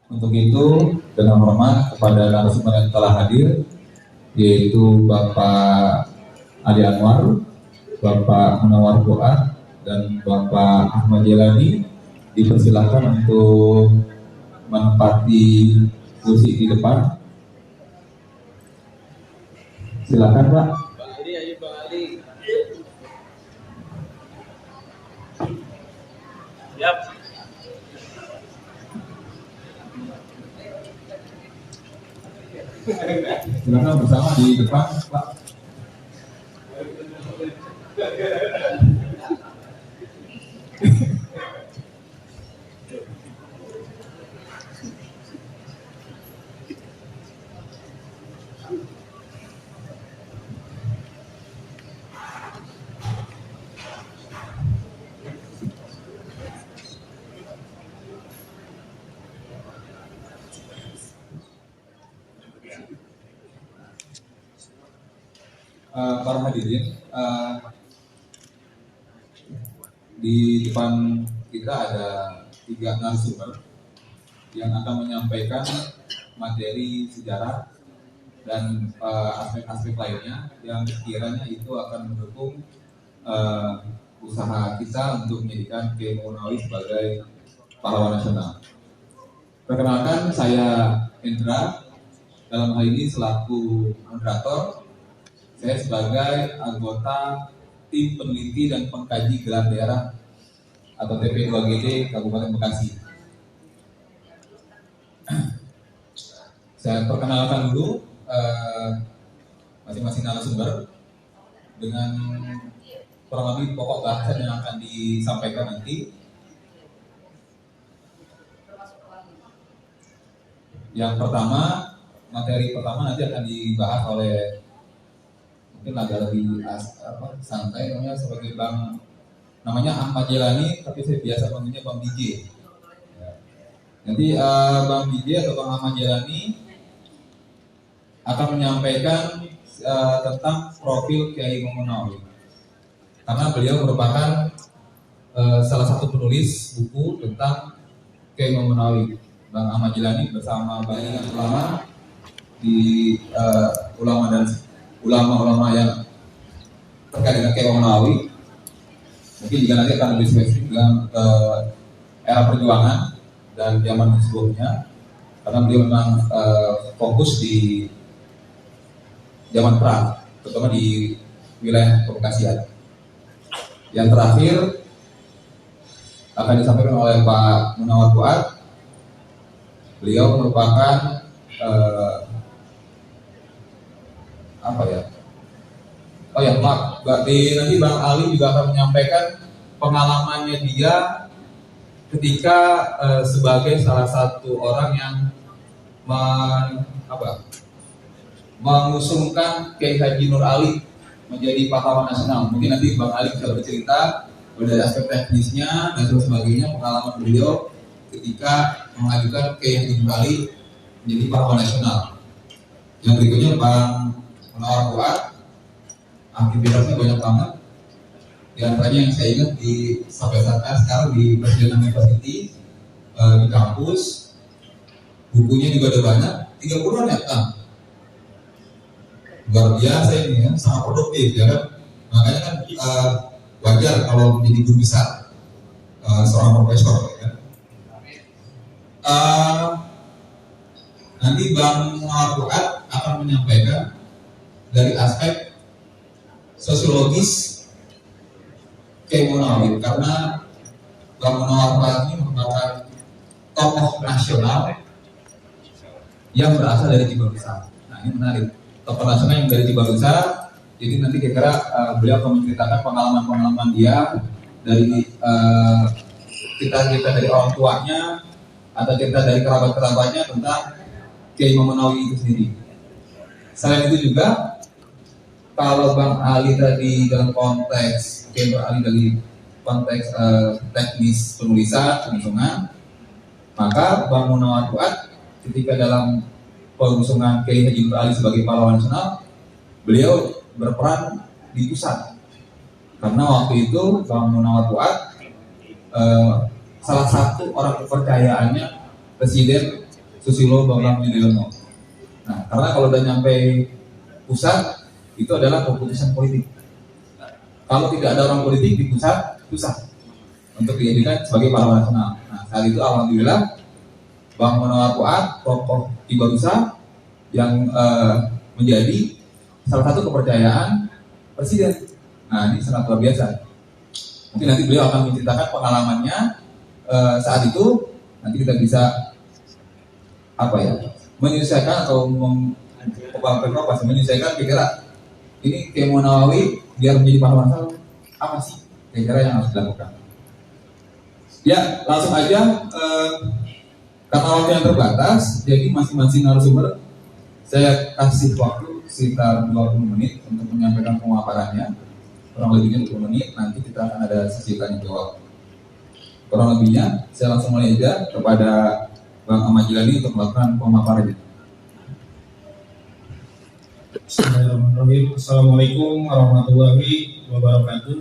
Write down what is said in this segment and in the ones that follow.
Untuk itu, dengan hormat kepada narasumber yang telah hadir, yaitu Bapak Ali Anwar, Bapak Munawar Fuad, dan Bapak Ahmad Jelani, dipersilahkan untuk menempati kursi di depan. Silakan Pak. Bang Ali, ayo Bang Ali. Siap. Silakan bersama di depan Pak. Para hadirin, di depan kita ada 3 narasumber yang akan menyampaikan materi sejarah dan aspek-aspek lainnya yang sekiranya itu akan mendukung usaha kita untuk menjadikan Kiai Munawi sebagai pahlawan nasional. Perkenalkan, saya Indra, dalam hal ini selaku moderator. Saya sebagai anggota tim peneliti dan pengkaji gelar daerah atau TP2GD Kabupaten Bekasi. Saya perkenalkan dulu masing-masing narasumber dengan kurang lebih pokok bahasan yang akan disampaikan nanti. Yang pertama, materi pertama nanti akan dibahas oleh mungkin agak lebih santai, namanya sebagai namanya Ahmad Jelani, tapi saya biasa panggilnya Bang DJ. Nanti Bang DJ atau Bang Ahmad Jelani akan menyampaikan tentang profil Kiai Munawi, karena beliau merupakan salah satu penulis buku tentang Kiai Munawi. Bang Ahmad Jelani bersama banyak ulama di ulama yang terkait dengan Kiai Munawi. Mungkin jika nanti akan lebih spesifik dengan era perjuangan dan zaman sebelumnya, karena beliau memang fokus di zaman perang, terutama di wilayah Bekasian. Yang terakhir akan disampaikan oleh Pak Munawar Fuad. Beliau merupakan nanti Bang Ali juga akan menyampaikan pengalamannya dia ketika sebagai salah satu orang yang mengusungkan Kiai Haji Nur Ali menjadi pahlawan nasional. Mungkin nanti Bang Ali bisa bercerita dari aspek teknisnya dan sebagainya, pengalaman beliau ketika mengajukan Kiai Haji Nur Ali menjadi pahlawan nasional. Yang berikutnya Bang Munawar Fuad, aktivitasnya banyak banget. Di antaranya yang saya ingat sampai saat sekarang di Presiden University, di kampus, bukunya juga ada banyak, 30-an ya Kang. Luar biasa ini ya, sangat produktif ya kan. Makanya kan wajar kalau menjadi guru besar seorang profesor ya. Nanti Bang Munawar Fuad akan menyampaikan dari aspek sosiologis Kiai Munawi, karena Bang Munawar Fuad ini merupakan tokoh nasional yang berasal dari Cibarusah. Nah ini menarik, tokoh nasional yang dari Cibarusah. Jadi nanti kira-kira beliau akan menceritakan pengalaman-pengalaman dia dari cerita-cerita dari orang tuanya atau cerita dari kerabat-kerabatnya tentang Kiai Munawi itu sendiri. Selain itu juga, kalau Bang Ali tadi dalam konteks Kiai Ali dari konteks teknis penulisan, pengusungan, maka Bang Munawar Fuad ketika dalam pengusungan Kiai Haji Nur Ali sebagai pahlawan nasional, beliau berperan di pusat. Karena waktu itu Bang Munawar Fuad salah satu orang kepercayaannya Presiden Susilo Bambang Yudhoyono. Nah, karena kalau udah nyampe pusat itu adalah keputusan politik. Kalau tidak ada orang politik di pusat, susah untuk dijadikan sebagai pahlawan nasional. Nah, saat itu alhamdulillah Bang Munawar Fuad, tokoh Tibarusa yang menjadi salah satu kepercayaan presiden. Nah, ini sangat luar biasa. Mungkin nanti beliau akan menceritakan pengalamannya saat itu. Nanti kita bisa menyelesaikan atau menyelesaikan kira-kira ini Kiai Nawawi biar menjadi pahlawan nasional apa sih kira-kira yang harus dilakukan. Ya, langsung aja karena waktu yang terbatas, jadi masing-masing narasumber saya kasih waktu sekitar 20 menit untuk menyampaikan pemaparannya. Kurang lebihnya 20 menit, nanti kita akan ada sesi tanya jawab. Kurang lebihnya, saya langsung mulai aja kepada Bang Ahmad Jilani untuk melakukan pemaparannya. Bismillahirrahmanirrahim. Assalamualaikum warahmatullahi wabarakatuh.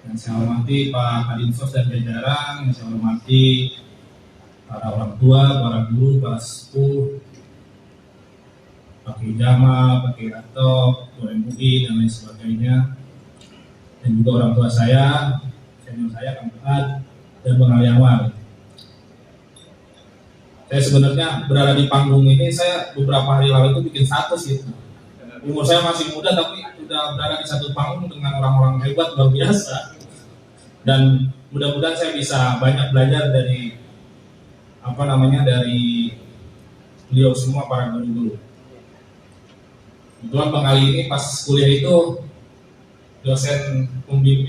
Yang saya hormati Pak Kadinsos dan jajaran, yang saya hormati para orang tua, para guru, para sepuh, Pak Kijama, Pak Kirato, Ketua MUI dan lain sebagainya, dan juga orang tua saya, senior saya, Kang Fuad dan Bang Aliawal. Saya sebenarnya berada di panggung ini, saya beberapa hari lalu itu bikin status gitu. Umur saya masih muda tapi sudah berada di satu panggung dengan orang-orang hebat luar biasa. Dan mudah-mudahan saya bisa banyak belajar dari dari beliau semua, para guru-guru. Kebetulan Bang Ali ini pas kuliah itu dosen pembimbing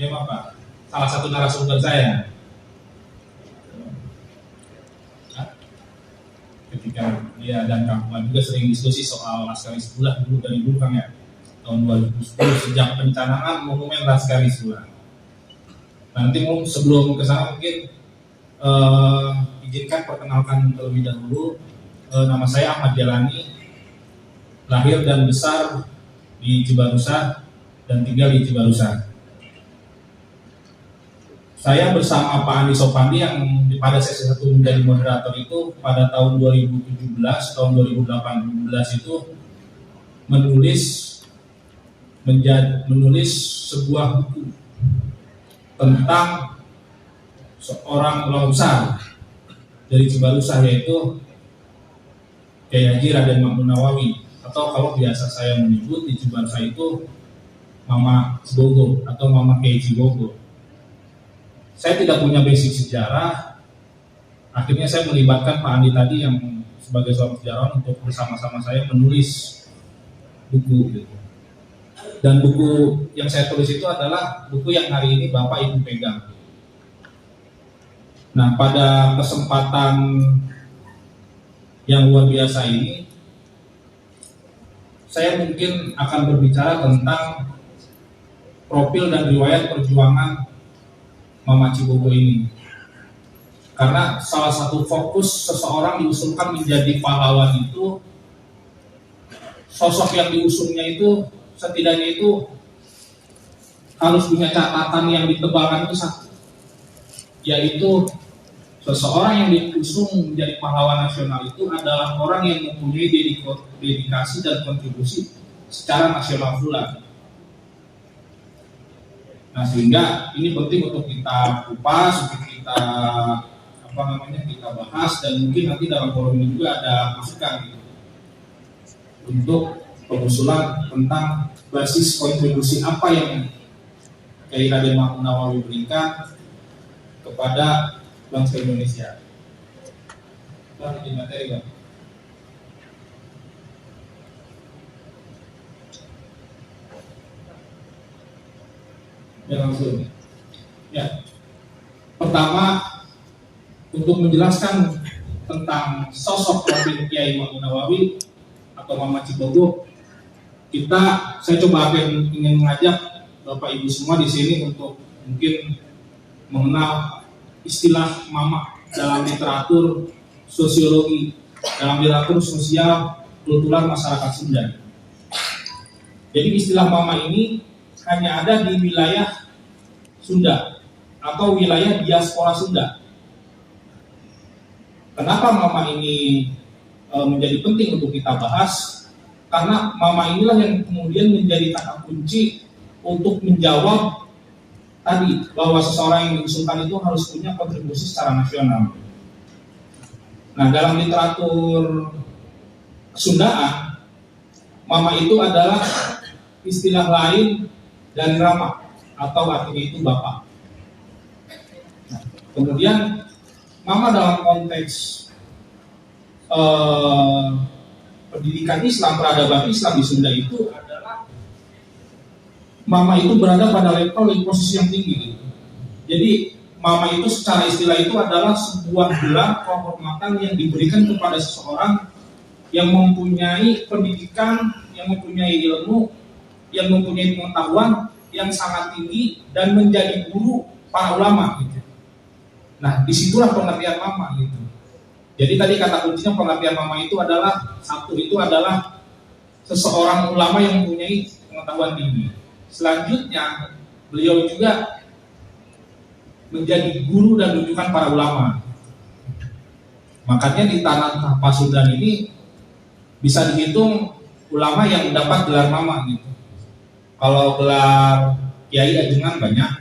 salah satu narasumber saya. Ketika dia dan Kang Fuad juga sering diskusi soal Laskar Hizbullah dulu Kang ya, tahun 2010 sejak pencanangan monumen Laskar Hizbullah. Nanti sebelum ke sana mungkin izinkan perkenalkan terlebih dahulu. Nama saya Ahmad Jalani, lahir dan besar di Cibarusa dan tinggal di Cibarusa. Saya bersama Pak Andi Sopandi yang pada sesi 1 menjadi moderator itu pada tahun 2017, tahun 2018 itu menulis sebuah buku tentang seorang ulama besar dari Cibarusa, yaitu Kiai Haji Raden Mahmud Nawawi, atau kalau biasa saya menyebut di Cibarusa itu Mama Cibogo atau Mama Kiai Cibogo. Saya tidak punya basic sejarah, akhirnya saya melibatkan Pak Andi tadi yang sebagai seorang sejarawan untuk bersama-sama saya menulis buku gitu. Dan buku yang saya tulis itu adalah buku yang hari ini Bapak Ibu pegang. Nah, pada kesempatan yang luar biasa ini, saya mungkin akan berbicara tentang profil dan riwayat perjuangan Mama Cibogo ini. Karena salah satu fokus seseorang diusulkan menjadi pahlawan itu, sosok yang diusungnya itu setidaknya itu harus punya catatan yang ditebalkan itu satu, yaitu seseorang yang diusung menjadi pahlawan nasional itu adalah orang yang mempunyai dedikasi dan kontribusi secara nasional pula. Nah, sehingga ini penting untuk kita kupas, untuk kita kita bahas, dan mungkin nanti dalam forum ini juga ada masukan gitu, untuk pengusulan tentang basis kontribusi apa yang Kiai Raden Mahmud Nawawi berikan kepada bangsa Indonesia. Bang, di materi Bang. Ya, langsung. Ya. Pertama, untuk menjelaskan tentang sosok Raden Kiai Mahmud Nawawi atau Mama Cibogo, saya coba ingin mengajak Bapak Ibu semua di sini untuk mungkin mengenal istilah Mama dalam literatur sosiologi, dalam literatur sosial kultural masyarakat Sunda. Jadi istilah Mama ini hanya ada di wilayah Sunda atau wilayah diaspora Sunda. Kenapa mama ini menjadi penting untuk kita bahas? Karena mama inilah yang kemudian menjadi kata kunci untuk menjawab tadi bahwa seseorang yang diusulkan itu harus punya kontribusi secara nasional. Nah, dalam literatur Sundaan, mama itu adalah istilah lain dari rama atau artinya itu bapak. Nah, kemudian mama dalam konteks pendidikan Islam, peradaban Islam di Sunda itu adalah mama itu berada pada level posisi yang tinggi. Jadi mama itu secara istilah itu adalah sebuah gelar kehormatan yang diberikan kepada seseorang yang mempunyai pendidikan, yang mempunyai ilmu, yang mempunyai pengetahuan yang sangat tinggi dan menjadi guru para ulama gitu. Nah, disitulah pengertian mama gitu. Jadi tadi kata kuncinya pengertian mama itu adalah satu, itu adalah seseorang ulama yang mempunyai pengetahuan tinggi. Selanjutnya beliau juga menjadi guru dan rujukan para ulama. Makanya di tanah Pasundan ini bisa dihitung ulama yang dapat gelar mama gitu. Kalau gelar kiai ajengan banyak,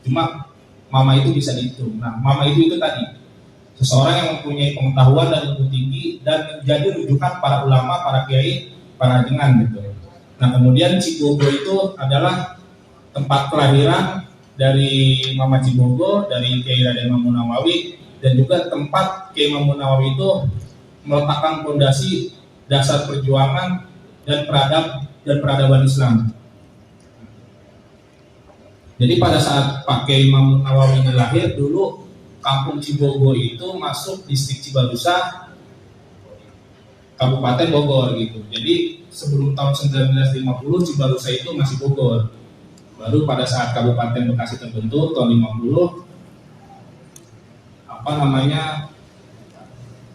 cuma mama itu bisa dihitung. Nah, mama itu tadi seseorang yang mempunyai pengetahuan dan ilmu tinggi dan menjadi rujukan para ulama, para kiai, para ajengan gitu. Nah, kemudian Cibogo itu adalah tempat kelahiran dari Mama Cibogo, dari Kiai Raden Mamun Nawawi, dan juga tempat Kiai Mamun Nawawi itu meletakkan fondasi dasar perjuangan dan peradaban Islam. Jadi pada saat Pak Kiai Mamun Nawawi ini lahir, dulu kampung Cibogo itu masuk distrik Cibalusa, Kabupaten Bogor gitu. Jadi sebelum tahun 1950 Cibalusa itu masih Bogor. Baru pada saat Kabupaten Bekasi terbentuk tahun 50,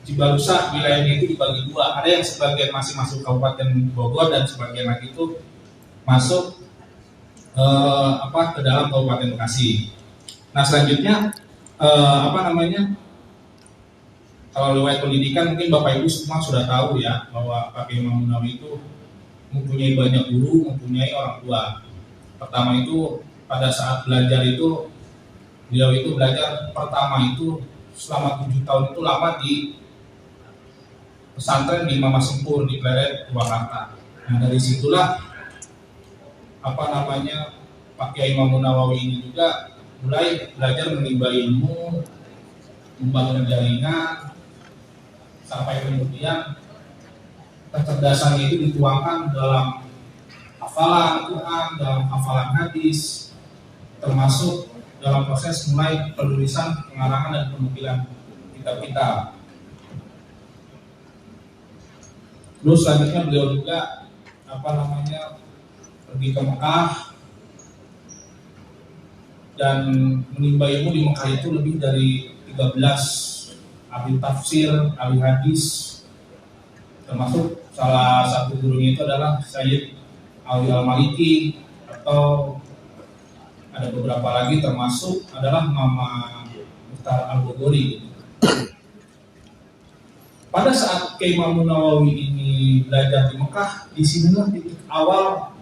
Cibalusa wilayahnya itu dibagi dua. Ada yang sebagian masih masuk Kabupaten Bogor dan sebagian lagi itu masuk ke dalam Kabupaten Bekasi. Nah, selanjutnya kalau riwayat pendidikan mungkin Bapak Ibu semua sudah tahu ya bahwa Pak Kiai Mamun Nawawi itu mempunyai banyak guru, mempunyai orang tua. Pertama itu pada saat belajar itu beliau itu belajar pertama itu selama 7 tahun itu lama di pesantren di Mama Sempur di Pleret, Purwakarta. Nah, dari situlah Pak Kiai Mamun Nawawi ini juga mulai belajar menimba ilmu, membangun jaringan, sampai kemudian kecerdasannya itu dituangkan dalam hafalan Quran, dalam hafalan hadis, termasuk dalam proses mulai penulisan, pengarangan dan penukilan kitab-kitab. Terus selanjutnya beliau juga pergi ke Mekah dan menimba ilmu di Mekah itu lebih dari 13 ahli tafsir, ahli hadis, termasuk salah satu gurunya itu adalah Sayyid Ali Al-Maliki, atau ada beberapa lagi termasuk adalah Mama Mukhtar Al-Bogori. Pada saat Kiai Mamun Nawawi ini belajar di Mekah, di sinilah titik awal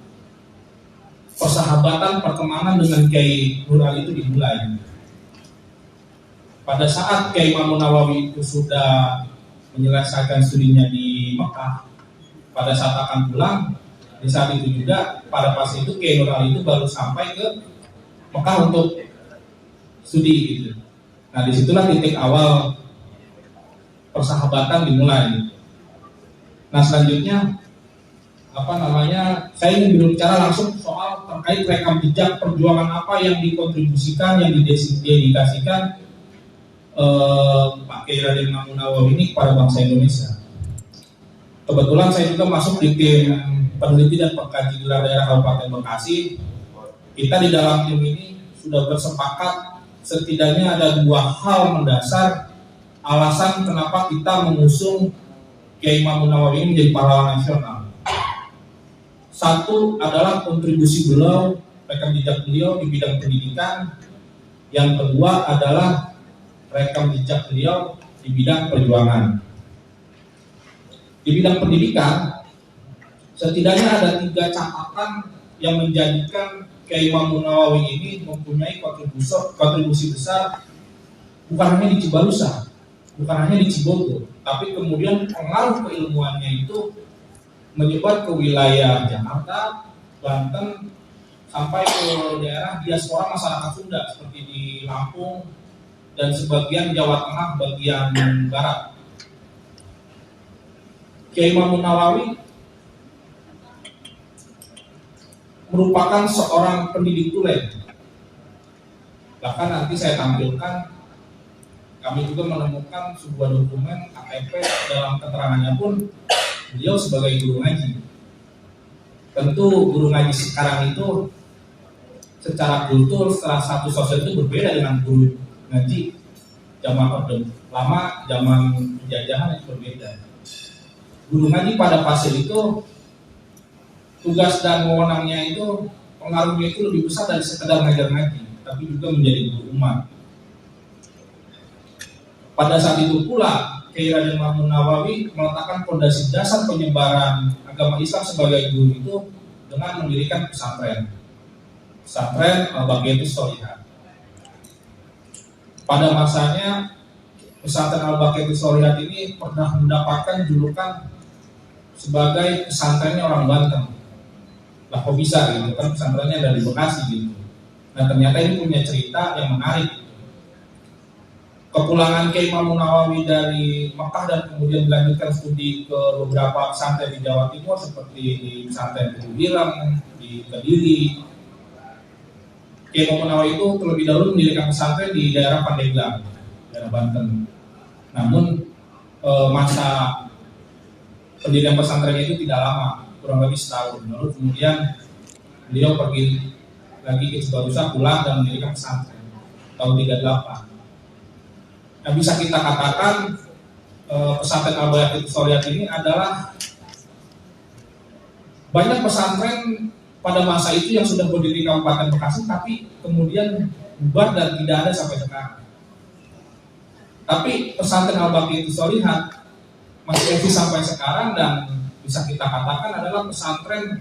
persahabatan, pertemanan dengan Kiai Nur Ali itu dimulai. Pada saat Kiai Mamun Nawawi itu sudah menyelesaikan studinya di Mekah, pada saat akan pulang, di saat itu juga pada pas itu Kiai Nur Ali itu baru sampai ke Mekah untuk studi gitu. Nah, disitulah titik awal persahabatan dimulai. Nah, selanjutnya saya ingin berbicara langsung soal terkait rekam jejak perjuangan apa yang dikontribusikan, yang didedikasikan Pak Kiai Raden Mamun Nawawi ini kepada bangsa Indonesia. Kebetulan saya juga masuk di tim peneliti dan pengkaji gelar daerah Kabupaten Bekasi. Kita di dalam tim ini sudah bersepakat setidaknya ada 2 hal mendasar alasan kenapa kita mengusung Kiai Mamun Nawawi ini menjadi pahlawan nasional. Satu adalah kontribusi beliau, rekam jejak beliau di bidang pendidikan. Yang kedua adalah rekam jejak beliau di bidang perjuangan. Di bidang pendidikan, setidaknya ada 3 catatan yang menjadikan Kiai Imam Nawawi ini mempunyai kontribusi besar, bukan hanya di Cibalusa, bukan hanya di Cibogo, tapi kemudian pengaruh keilmuannya itu menyebar ke wilayah Jakarta, Banten, sampai ke daerah diaspora masyarakat Sunda seperti di Lampung dan sebagian Jawa Tengah bagian barat. Kiai Imam Nawawi merupakan seorang pendidik tulen. Bahkan nanti saya tampilkan, kami juga menemukan sebuah dokumen KTP, dalam keterangannya pun beliau sebagai guru ngaji. Tentu guru ngaji sekarang itu secara kultur, secara status sosial itu berbeda dengan guru ngaji zaman Orde Lama, zaman penjajahan itu berbeda. Guru ngaji pada fase itu tugas dan wewenangnya itu, pengaruhnya itu lebih besar dari sekedar ngajar ngaji, tapi juga menjadi guru umat. Pada saat itu pula Kiai Raden Mahmud Nawawi meletakkan fondasi dasar penyebaran agama Islam sebagai guru itu dengan mendirikan pesantren Al-Baqiyatus Sholihah. Pada masanya pesantren Al-Baqiyatus Sholihah ini pernah mendapatkan julukan sebagai pesantrennya orang Banten. Lah kok bisa gitu kan, pesantrennya dari Bekasi gitu. Nah ternyata ini punya cerita yang menarik. Kepulangan Kiai Imam Nawawi dari Mekah dan kemudian dilanjutkan studi ke beberapa pesantren di Jawa Timur seperti di pesantren Kediri, di Kediri. Kiai Imam Nawawi itu terlebih dahulu mendirikan pesantren di daerah Pandeglang, daerah Banten. Namun masa pendirian pesantrennya itu tidak lama, kurang lebih setahun. Lalu kemudian beliau pergi lagi ke Cibarusa, pulang dan mendirikan pesantren tahun 38. Nah, bisa kita katakan pesantren Al-Baqiyatus Sholihah ini adalah banyak pesantren pada masa itu yang sudah berdiri di Kabupaten Bekasi, tapi kemudian bubar dan tidak ada sampai sekarang. Tapi pesantren Al-Baqiyatus Sholihah masih eksis sampai sekarang dan bisa kita katakan adalah pesantren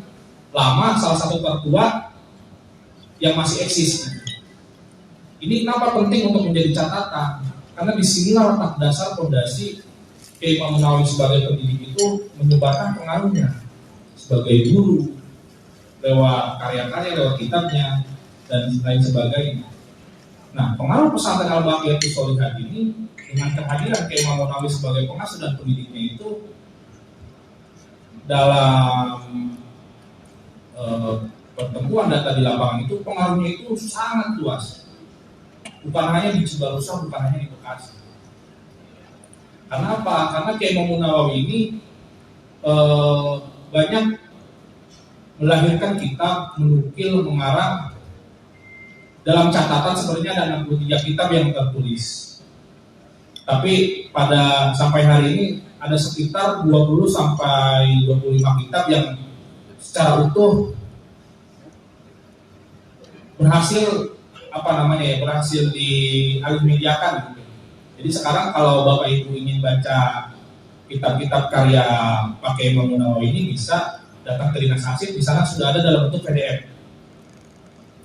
lama, salah satu tertua yang masih eksis. Ini kenapa penting untuk menjadi catatan? Karena disinilah letak dasar fondasi Kiai Imam Nawawi sebagai pendidik itu menyebarkan pengaruhnya sebagai guru lewat karya-karya, lewat kitabnya dan lain sebagainya. Nah, pengaruh pesantren Al-Baqiyatus Sholihah ini dengan kehadiran Kiai Imam Nawawi sebagai pengasuh dan pendidiknya itu dalam pertemuan data di lapangan itu pengaruhnya itu sangat luas. Bukan hanya di Cibarusa, bukan hanya di Bekasi. Karena apa? Karena Kiai Imam Nawawi ini banyak melahirkan kitab, menukil, mengarang. Dalam catatan sebenarnya ada 63 kitab yang tertulis. Tapi pada sampai hari ini ada sekitar 20 sampai 25 kitab yang secara utuh berhasil berhasil dialih mediakan gitu. Jadi sekarang kalau Bapak Ibu ingin baca kitab-kitab karya Pak Kiai Imam Nawawi ini bisa datang ke Dinas Arsip, di sana sudah ada dalam bentuk PDF.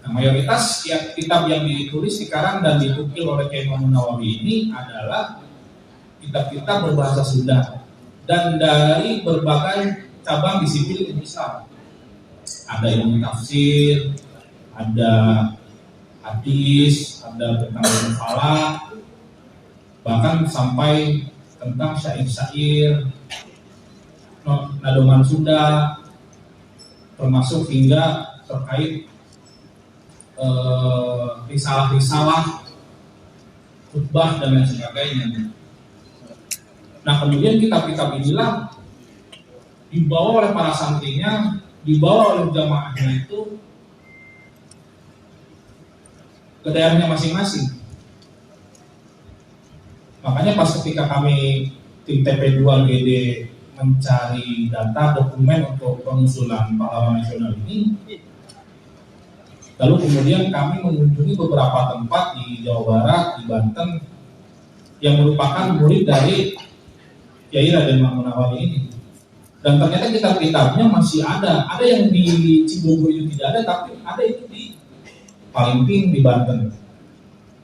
Nah, mayoritas kitab yang ditulis, dikarang dan ditukil oleh Kiai Imam Nawawi ini adalah kitab-kitab berbahasa Sunda dan dari berbagai cabang disiplin Islam. Ada ilmu tafsir, ada hadis, ada tentang ilmu falak, bahkan sampai tentang syair-syair, nadoman Sunda, termasuk hingga terkait risalah-risalah, khutbah dan lain sebagainya. Nah kemudian kitab-kitab inilah dibawa oleh para santrinya, dibawa oleh jamaahnya itu ke daerahnya masing-masing. Makanya pas ketika kami tim TP2 GD mencari data dokumen untuk pengusulan pahlawan nasional ini, lalu kemudian kami mengunjungi beberapa tempat di Jawa Barat, di Banten, yang merupakan murid dari Kiai Raden Mangunawawi ini. Dan ternyata kitab-kitabnya masih ada yang di Cibogo itu tidak ada, tapi ada itu di Palimping di Banten,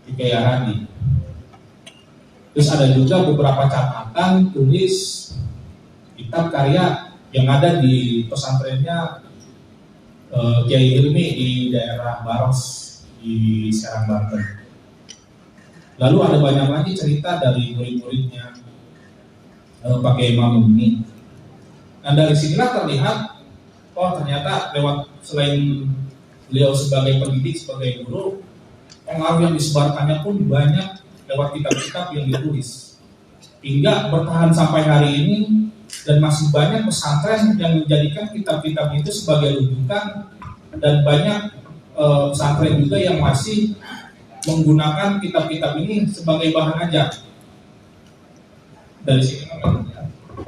di Kiai Aradi. Terus ada juga beberapa catatan tulis kitab karya yang ada di pesantrennya Kiai Ilmi di daerah Baros di Serang, Banten. Lalu ada banyak lagi cerita dari murid-muridnya Pak Kiai Mamun ini. Nah dari sinilah terlihat, oh ternyata lewat selain beliau sebagai pendidik, sebagai guru, pengaruh yang disebarkannya pun banyak lewat kitab-kitab yang ditulis. Hingga bertahan sampai hari ini dan masih banyak pesantren yang menjadikan kitab-kitab itu sebagai rujukan, dan banyak pesantren juga yang masih menggunakan kitab-kitab ini sebagai bahan ajar. Dari sini.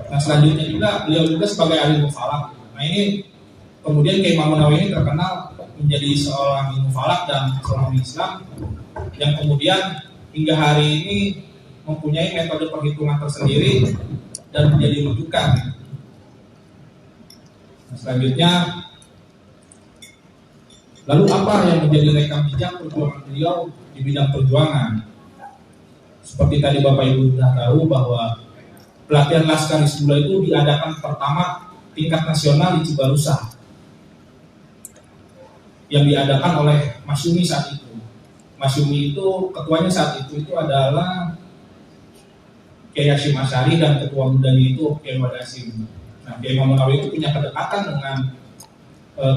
Nah selanjutnya juga beliau juga sebagai ahli mufalak. Nah ini kemudian Kiai Mangunawawi ini terkenal menjadi seorang ilmu falak dan seorang Islam yang kemudian hingga hari ini mempunyai metode perhitungan tersendiri dan menjadi rujukan. Nah, selanjutnya, lalu apa yang menjadi rekam jejak perjuangan beliau di bidang perjuangan? Seperti tadi Bapak Ibu sudah tahu bahwa pelatihan Laskar Hizbullah itu diadakan pertama tingkat nasional di Cibarusah, yang diadakan oleh Mas Yumi saat itu. Mas Yumi itu ketuanya saat itu adalah Kiai Hasyim Asy'ari dan ketua mudanya itu Kiai Wahid Hasyim. Nah, Kiai Mangunawawi itu punya kedekatan dengan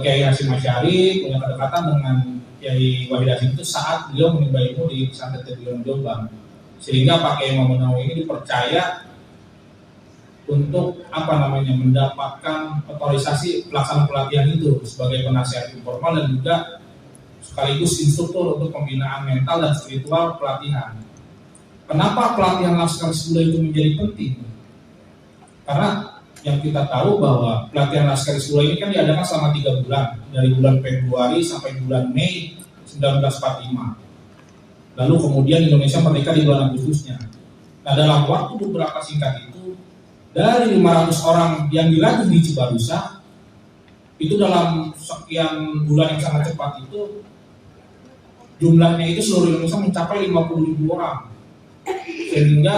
Kiai Hasyim Asy'ari, punya kedekatan dengan Kiai Wahid Hasyim itu saat beliau menimba ilmu di pesantren Teguh Jombang. Sehingga Pak Kiai Mangunawawi ini dipercaya untuk mendapatkan otorisasi pelaksanaan pelatihan itu sebagai penasihat informal dan juga sekaligus instruktur untuk pembinaan mental dan spiritual pelatihan. Kenapa pelatihan Laskar Hizbullah itu menjadi penting? Karena yang kita tahu bahwa pelatihan Laskar Hizbullah ini kan diadakan selama 3 bulan, dari bulan Februari sampai bulan Mei 1945. Lalu kemudian Indonesia merdeka di bulan Agustusnya. Nah dalam waktu beberapa singkat itu, dari 500 orang yang dilatih di Cibarusah, itu dalam sekian bulan yang sangat cepat itu, jumlahnya itu seluruh Indonesia mencapai 50.000 orang. Sehingga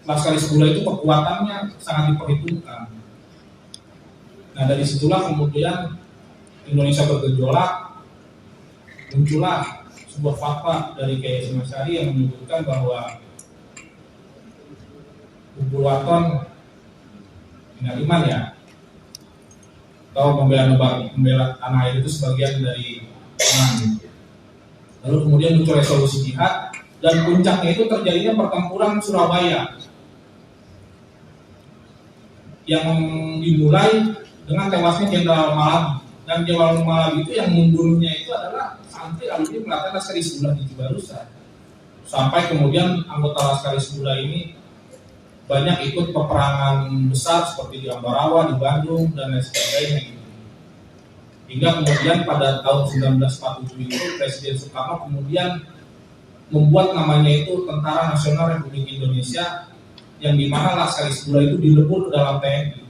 Laskar Hizbullah itu kekuatannya sangat diperhitungkan. Nah dari situlah kemudian Indonesia bergejolak, muncullah sebuah fatwa dari Kiai Hasyim Asy'ari yang menyebutkan bahwa Hubul Waton minal iman ya, atau membela tanah air itu sebagian dari iman. Lalu kemudian muncul resolusi jihad, dan puncaknya itu terjadinya pertempuran Surabaya yang dimulai dengan tewasnya Jenderal Malabi. Dan Jenderal Malabi itu yang membunuhnya itu adalah santri alumni pelatihan Laskar Hizbullah di Cibarusah. Sampai kemudian anggota Laskar Hizbullah ini banyak ikut peperangan besar seperti di Ambarawa, di Bandung, dan lain sebagainya. Hingga kemudian pada tahun 1947 itu Presiden Soekarno kemudian membuat namanya itu Tentara Nasional Republik Indonesia, yang dimana Laskar Hizbullah itu dilebur ke dalam TNI.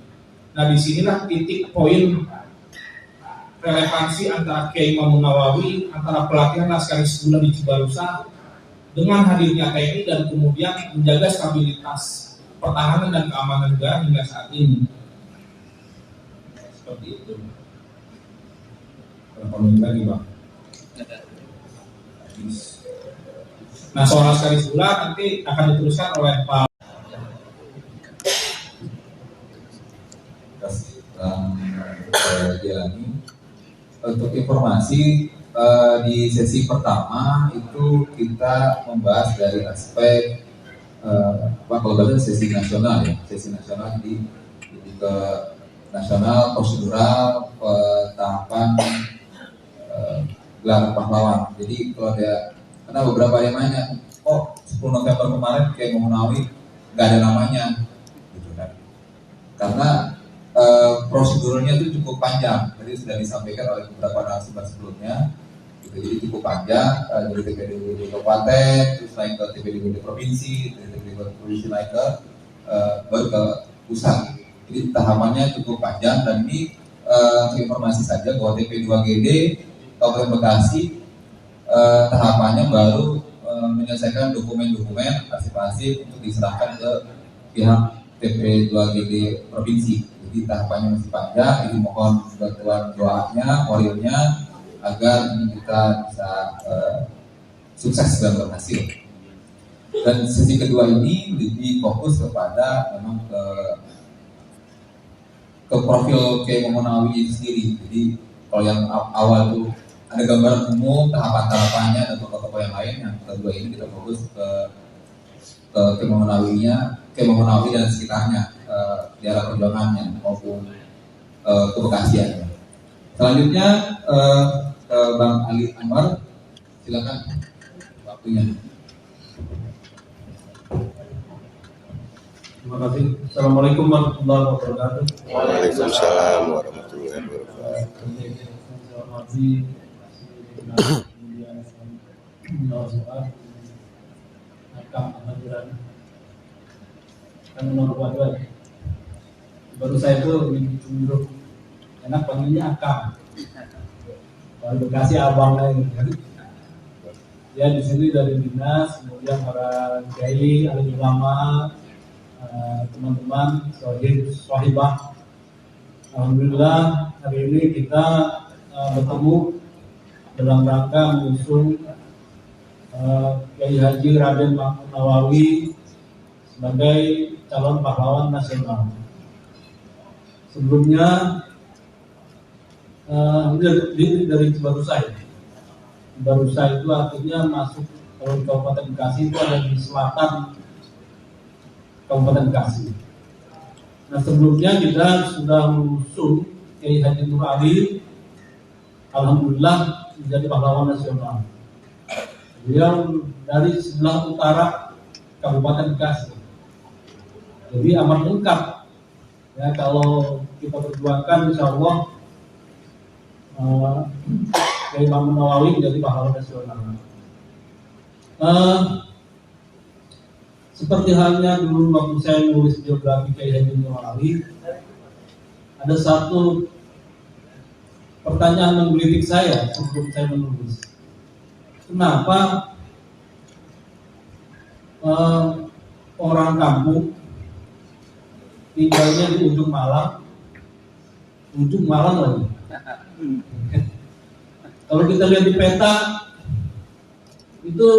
Nah disinilah titik poin relevansi antara Kiai Mangunawawi, antara pelatihan Laskar Hizbullah di Cibarusah dengan hadirnya TNI dan kemudian menjaga stabilitas pertahanan dan keamanan negara hingga saat ini. Seperti itu. Berapa menit lagi Bang? Nah soal Laskar Hizbullah nanti akan diteruskan oleh Pak. Jalani. Untuk informasi di sesi pertama itu kita membahas dari aspek kalau bahasa sesi nasional ya, sesi nasional di ke nasional prosedural tahapan gelar pahlawan. Jadi kalau ada, karena beberapa yang nanya, oh 10 November kemarin kayak Mangunawawi nggak ada namanya, gitu kan? Karena prosedurnya itu cukup panjang, tadi sudah disampaikan oleh beberapa narasumber sebelumnya. Gitu. Jadi cukup panjang dari TPDWD kabupaten, terus naik ke TPDWD provinsi, dari TPDWD provinsi naik ke baru ke pusat. Jadi tahapannya cukup panjang dan ini informasi saja bahwa TP2GD Kabupaten Bekasi tahapannya baru menyelesaikan dokumen-dokumen arsip-arsip untuk diserahkan ke pihak TP2GD provinsi. Jadi tahapannya masih panjang. Jadi mohon bantuan doanya, morilnya agar ini kita bisa sukses dan berhasil. Dan sesi kedua ini lebih fokus kepada memang ke profil Kiai Muhammad Nawawi itu sendiri. Jadi kalau yang awal itu ada gambaran umum, tahapan-tahapannya dan tokoh-tokoh yang lain. Yang kedua ini kita fokus ke Kiai Muhammad Nawawi dan sekitarnya, daerah perjuangannya maupun kebekasiannya. Selanjutnya ke Bang Ali Anwar, silakan waktunya. Terima kasih. Assalamualaikum warahmatullahi wabarakatuh. Waalaikumsalam warahmatullahi wabarakatuh. Baru saya itu cenderung enak panggilnya Akam. Kalau Bekasi abang lagi. Ya di sini dari dinas, kemudian para kiai, ahli ulama, teman-teman, swahibah. Alhamdulillah hari ini kita bertemu dalam rangka mengusung Kiai Haji Raden Mahmud Nawawi sebagai calon pahlawan nasional. Sebelumnya dari Cibarusah. Cibarusah itu artinya masuk kalau di Kabupaten Bekasi itu ada di selatan Kabupaten Bekasi. Nah sebelumnya kita sudah mengusung Kiai Haji Nur Ali, alhamdulillah menjadi pahlawan nasional. Beliau dari sebelah utara Kabupaten Bekasi. Jadi amat lengkap. Ya kalau kita perjuangkan, insya Allah Kiai Muhammad Nawawi menjadi pahlawan nasional. Seperti halnya dulu waktu saya menulis biografi Kiai Haji Nawawi, ada satu pertanyaan menggelitik saya sebelum saya menulis. Kenapa orang kampung tinggalnya di ujung Malang lagi? Kalau kita lihat di peta, itu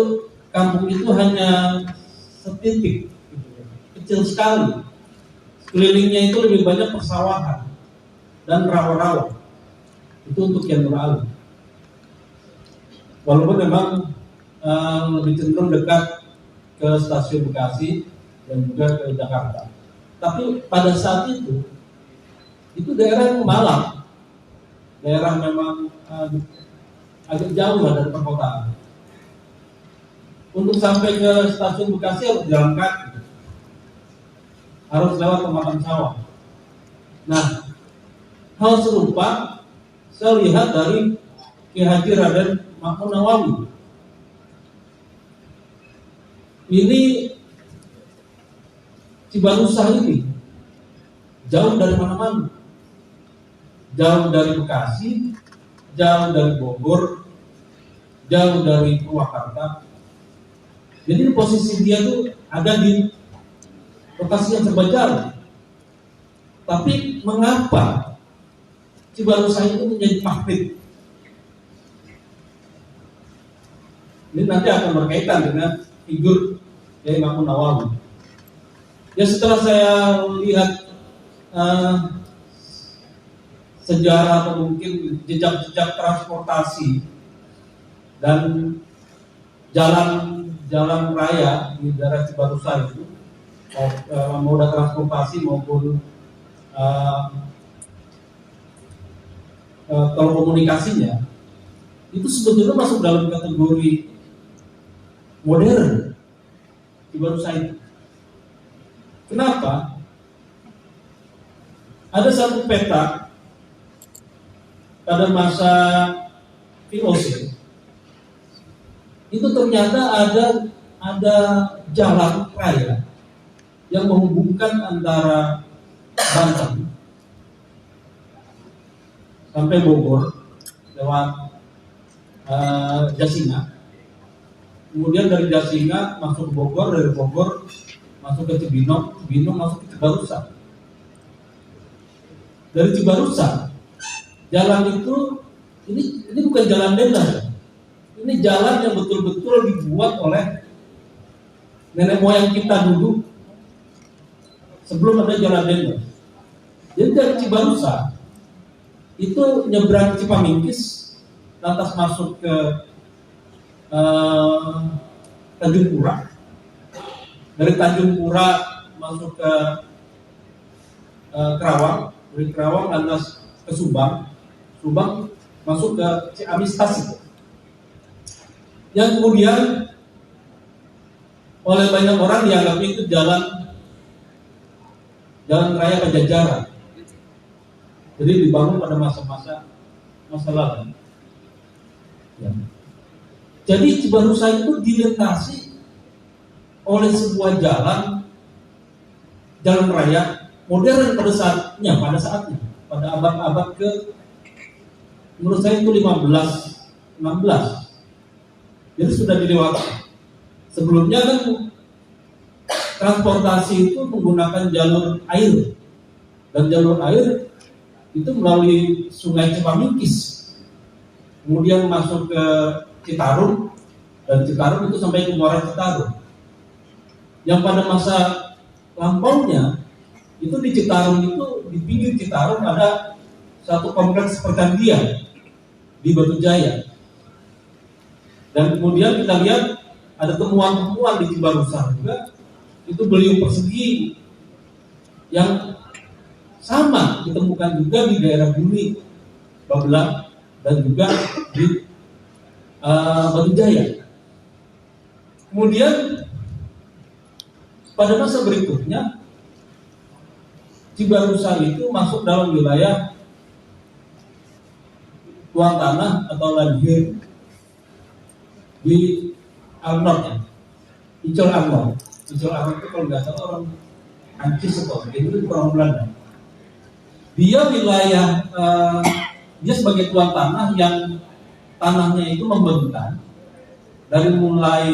kampung itu hanya setitik, kecil sekali. Sekelilingnya itu lebih banyak persawahan dan rawa-rawa. Itu untuk yang Nur. Walaupun memang lebih cenderung dekat ke stasiun Bekasi dan juga ke Jakarta. Tapi pada saat itu daerah Malang, daerah memang agak jauh lah dari perkotaan. Untuk sampai ke stasiun Bekasi harus jalan kaki, harus lewat pematang sawah. Nah, hal serupa saya lihat dari Kiai Haji Raden Mahmud Nawawi. Ini Cibarusah ini jauh dari mana-mana, jauh dari Bekasi, jauh dari Bogor, jauh dari Purwakarta. Jadi posisi dia tuh ada di lokasi yang serba jauh. Tapi mengapa Cibarusah itu menjadi magnet? Ini nanti akan berkaitan dengan figur Kiai Muhammad Nawawi. Ya setelah saya lihat sejarah atau mungkin jejak-jejak transportasi dan jalan raya di daerah Cibarusah itu, moda transportasi maupun telekomunikasinya itu sebetulnya masuk dalam kategori modern Cibarusah itu. Kenapa? Ada satu peta pada masa VOC itu ternyata ada jalan raya yang menghubungkan antara Banten sampai Bogor lewat Jasinga. Kemudian dari Jasinga masuk ke Bogor, dari Bogor masuk ke Cibinong, Cibinong masuk ke Cibarusah. Dari Cibarusah, jalan itu ini bukan jalan denda. Ini jalan yang betul-betul dibuat oleh nenek moyang kita dulu sebelum ada jalan denda. Jadi dari Cibarusah itu nyebrang Cipamingkis, lantas masuk ke Tanjung Pura. Dari Tanjung Pura masuk ke Kerawang, dari Kerawang lantas ke Subang, Subang masuk ke Ciamis Tasik. Yang kemudian oleh banyak orang dianggap itu jalan raya Pajajaran. Jadi dibangun pada masa lalu. Ya. Jadi Cibarusah itu dilintasi oleh sebuah jalan raya modern pada saatnya, pada abad-abad menurut saya itu 15, 16. Jadi sudah dilewati. Sebelumnya kan transportasi itu menggunakan jalur air, dan jalur air itu melalui Sungai Cipamingkis, kemudian masuk ke Citarum, dan Citarum itu sampai ke Muara Citarum. Yang pada masa lampaunya itu di Citarum itu, di pinggir Citarum ada satu kompleks pergantian di Batu Jaya. Dan kemudian kita lihat ada temuan-temuan di Cibarusah juga, itu beliung persegi yang sama ditemukan juga di daerah Bumi, Babelan, dan juga di Batu Jaya. Kemudian pada masa berikutnya Cibarusah itu masuk dalam wilayah tuan tanah atau lanhir di Alnor ya, Icul Alnor. Icul Alnor itu kalau nggak salah orang Ancis atau itu orang Belanda. Dia wilayah dia sebagai tuan tanah yang tanahnya itu membentang dari mulai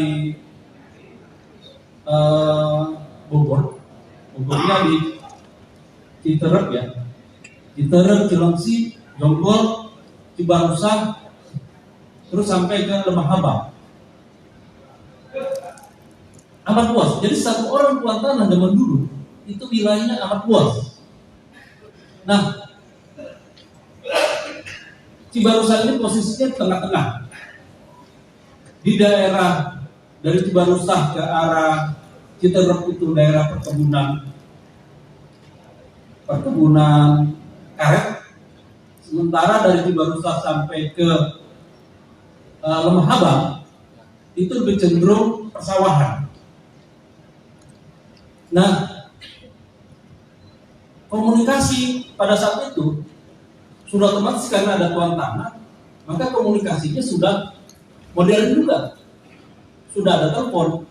Bogornya di Citerep ya, Citerep, Cilengsi, Jonggol, Cibarusah, terus sampai ke Lemah Habang. Amat luas. Jadi satu orang tuan tanah zaman dulu itu wilayahnya amat luas. Nah, Cibarusah ini posisinya di tengah-tengah. Di daerah dari Cibarusah ke arah Citerep itu daerah perkebunan karet. Sementara dari Cibarusah sampai ke Lemah Habang itu lebih cenderung persawahan. Nah, komunikasi pada saat itu sudah otomatis karena ada tuan tanah, maka komunikasinya sudah modern juga. Sudah ada telepon.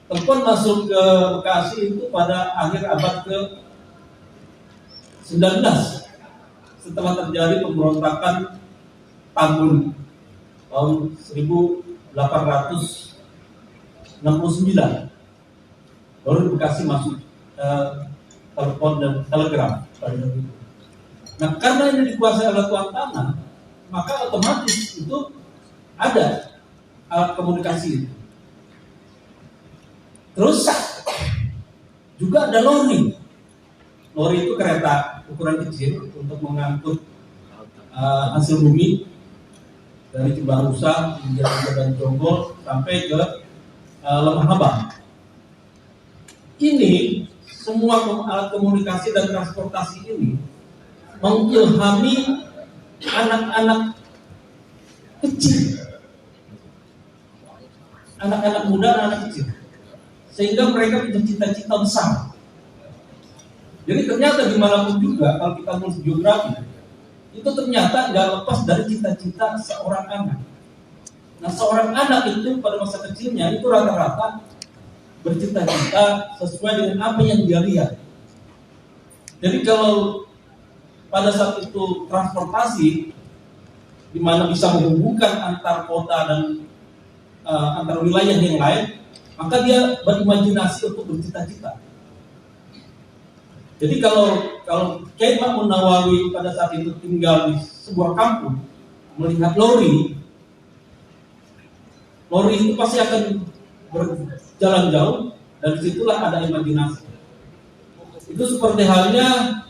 Telepon masuk ke Bekasi itu pada akhir abad ke-19 setelah terjadi pemberontakan tahun 1869. Baru di Bekasi masuk telepon dan telegram pada saat itu. Nah, karena ini dikuasai oleh tuan tanah, maka otomatis itu ada alat komunikasi itu. Terus juga ada lori. Lori itu kereta ukuran kecil untuk mengangkut hasil bumi dari Cibarusah, dan Jonggol sampai ke Lemah Habang. Ini semua alat komunikasi dan transportasi ini mengilhami anak-anak kecil, anak-anak muda, anak kecil, sehingga mereka punya cita-cita besar. Jadi ternyata dimanapun juga kalau kita nulis geografi, itu ternyata nggak lepas dari cita-cita seorang anak. Nah, seorang anak itu pada masa kecilnya itu rata-rata bercita-cita sesuai dengan apa yang dia lihat. Jadi kalau pada saat itu transportasi di mana bisa menghubungkan antar kota dan antar wilayah yang lain, maka dia berimajinasi untuk bercita-cita. Jadi kalau Kiai Ma'mun Nawawi pada saat itu tinggal di sebuah kampung, melihat lori itu pasti akan berjalan jauh, dan disitulah ada imajinasi. Itu seperti halnya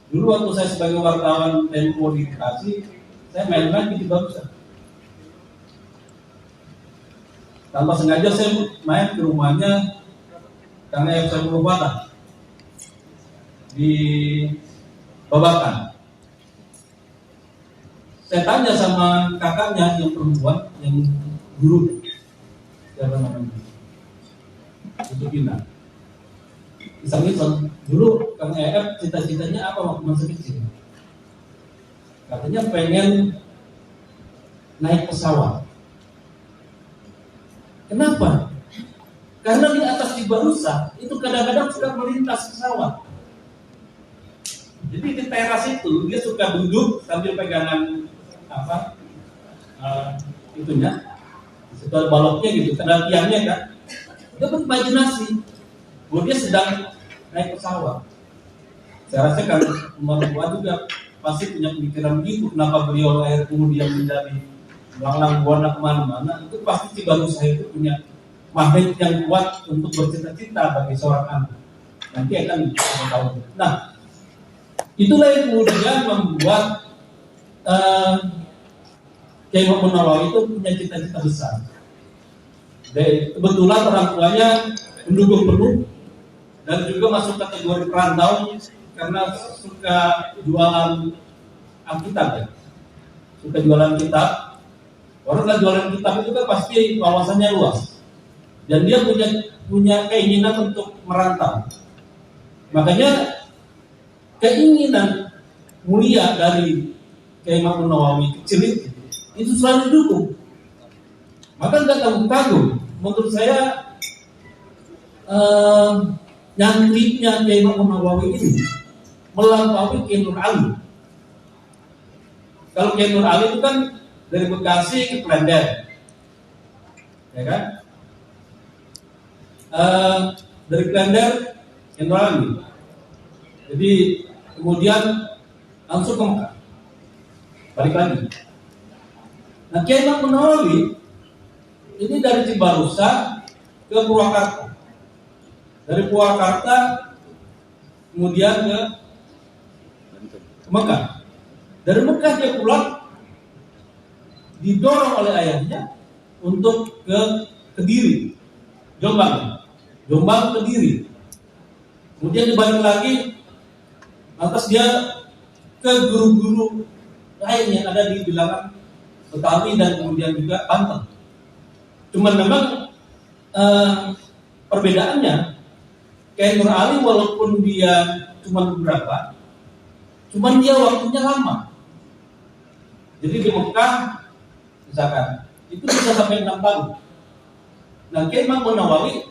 dulu waktu saya sebagai wartawan Tempo di Bekasi, saya main-main di Barusan. Tanpa sengaja saya main ke rumahnya karena yang saya merupakan di Babakan. Saya tanya sama kakaknya yang perempuan, yang guru, siapa namanya? Itu Pina. Iseng-iseng, dulu Kang EF cita-citanya apa waktu masa kecil? Katanya pengen naik pesawat. Kenapa? Karena di atas di Barusa itu kadang-kadang suka melintas pesawat. Jadi di teras itu dia suka duduk sambil pegangan itunya, setelah baloknya gitu, karena tiangnya kan. Dia berimajinasi bahwa dia sedang naik pesawat. Saya rasa kan Umar Buat juga pasti punya pemikiran begitu. Kenapa beliau lahir kemudian menjadi melanglang buana kemana-mana? Itu pasti si Barusa itu punya magnet yang kuat untuk bercita-cita bagi seorang anak. Nanti akan tahu. Nah, itulah yang kemudian membuat Kiai Ma'mun Nawawi itu punya cita-cita besar. Dan kebetulan orang tuanya mendukung penuh dan juga masuk kategori perantau karena suka jualan Alkitab ya. Suka jualan kitab. Orang yang jualan kitab itu kan pasti wawasannya luas. Dan dia punya keinginan untuk merantau. Makanya keinginan mulia dari Kiai Ma'mun Nawawi kecil itu selalu didukung. Maka nggak tanggung-tanggung. Menurut saya nyantritnya Kiai Ma'mun Nawawi ini melampaui Kiai Nur Ali. Kalau Kiai Nur Ali itu kan dari Bekasi ke Klender, ya kan? Dari Klender Kiai Nur Ali. Jadi kemudian langsung ke Mekah, balik lagi. Nah, Kiai Ma'mun Nawawi ini dari Cibarusa ke Purwakarta, dari Purwakarta kemudian ke Mekah. Dari Mekah dia pulang didorong oleh ayahnya untuk ke Kediri, Jombang Kediri. Kemudian dibalik lagi, lantas dia ke guru-guru lain yang ada di bilangan Betawi dan kemudian juga Banten. Cuman memang perbedaannya, Kiai Nur Ali walaupun dia cuma beberapa, cuman dia waktunya lama. Jadi di Mekah misalkan itu bisa sampai 6 tahun. Nah, Kiai Ma'mun Nawawi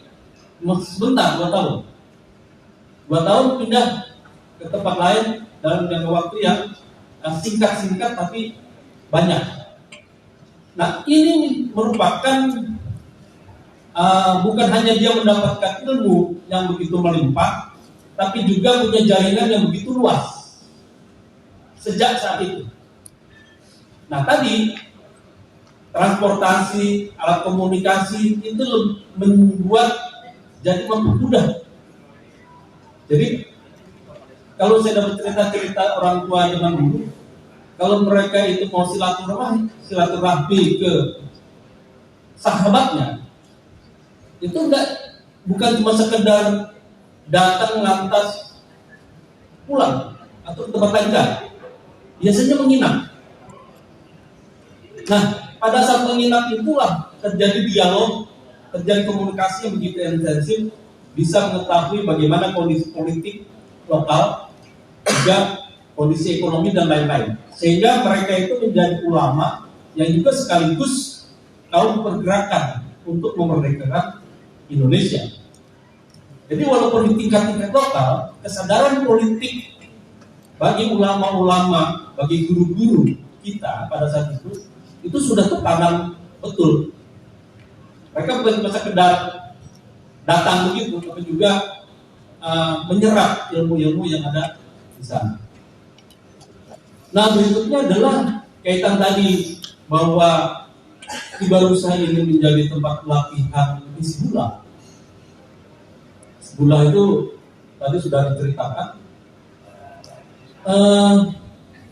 sebentar 2 tahun. 2 tahun pindah ke tempat lain dalam jangka waktu yang singkat tapi banyak. Nah, ini merupakan bukan hanya dia mendapatkan ilmu yang begitu melimpah, tapi juga punya jaringan yang begitu luas sejak saat itu. Nah, tadi transportasi, alat komunikasi itu membuat jadi mempermudah. Jadi kalau saya dapat cerita orang tua zaman dulu, kalau mereka itu mau silaturahmi ke sahabatnya, itu bukan cuma sekedar datang lantas pulang atau tempat tinggal, biasanya menginap. Nah, pada saat menginap itulah terjadi dialog, terjadi komunikasi yang begitu intensif, bisa mengetahui bagaimana kondisi politik lokal, juga kondisi ekonomi dan lain-lain. Sehingga mereka itu menjadi ulama yang juga sekaligus kaum pergerakan untuk memerdekakan Indonesia. Jadi walaupun di tingkat-tingkat lokal, kesadaran politik bagi ulama-ulama, bagi guru-guru kita pada saat itu sudah tertanam betul. Mereka bukan sekedar datang begitu, tapi juga menyerap ilmu-ilmu yang ada di sana. Nah, berikutnya adalah kaitan tadi bahwa Tibarusa ini menjadi tempat pelatihan Hizbullah. Hizbullah itu tadi sudah diceritakan.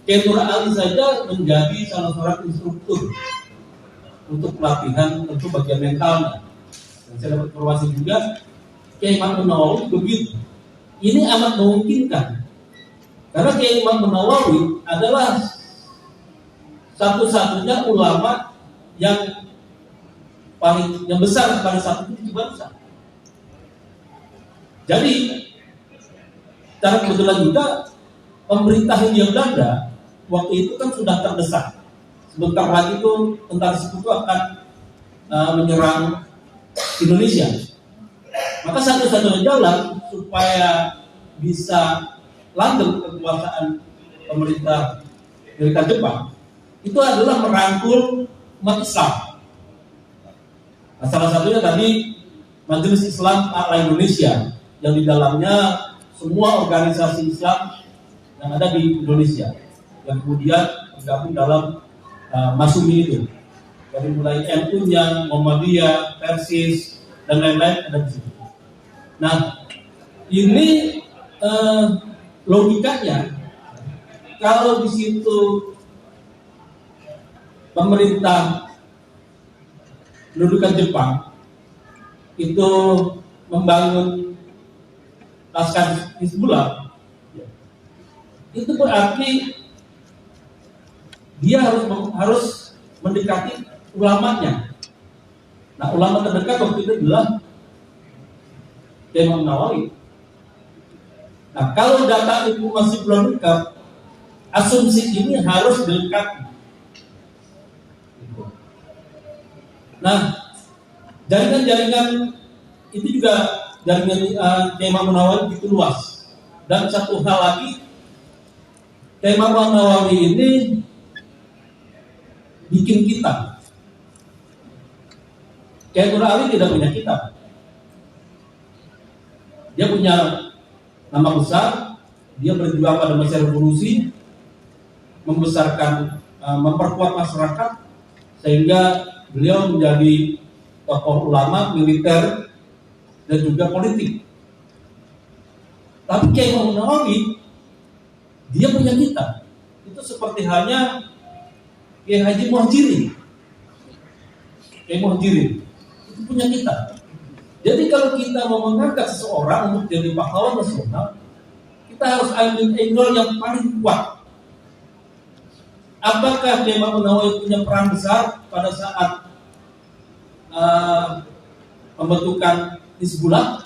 Kiai Nur Ali saja menjadi salah seorang instruktur untuk pelatihan tentu bagian mentalnya. Dan saya dapat informasi juga Kiai Imam Nawawi begitu. Ini amat memungkinkan karena Kiai Imam Nawawi adalah satu-satunya ulama yang besar pada saat itu di bangsa. Jadi, secara kebetulan juga pemerintah Hindia Belanda waktu itu kan sudah terdesak. Sebentar lagi itu tentara sekutu akan menyerang Indonesia. Maka satu-satunya jalan supaya bisa langgeng kekuasaan pemerintah militer Jepang itu adalah merangkul umat Islam. Nah, salah satunya tadi Majelis Islam A'la Indonesia yang di dalamnya semua organisasi Islam yang ada di Indonesia yang kemudian tergabung dalam Masumi itu. Dari mulai NU-nya, Muhammadiyah, Persis dan lain-lain ada di situ. Nah, ini logikanya kalau di situ pemerintah pendudukan Jepang itu membangun Laskar Hizbullah, itu berarti dia harus mendekati ulamanya. Nah, ulama terdekat waktu itu adalah Imam Nawawi. Nah, kalau data itu masih belum lengkap, asumsi ini harus dilengkapi. Nah, jaringan-jaringan itu juga jaringan Imam Nawawi itu luas. Dan satu hal lagi, Imam Nawawi ini bikin kitab. Kiai Nur Ali tidak punya kitab. Dia punya nama besar, dia berjuang pada masa revolusi, membesarkan, memperkuat masyarakat, sehingga beliau menjadi tokoh ulama, militer, dan juga politik. Tapi Kiai Imam Nawawi, dia punya kitab. Itu seperti halnya Kiai Haji Muhajirin. Kiai Muhajirin itu punya kitab. Jadi kalau kita mau mengangkat seseorang untuk jadi pahlawan nasional, kita harus ambil angle yang paling kuat. Apakah Kiai Imam Nawawi punya peran besar pada saat pembentukan Hizbullah?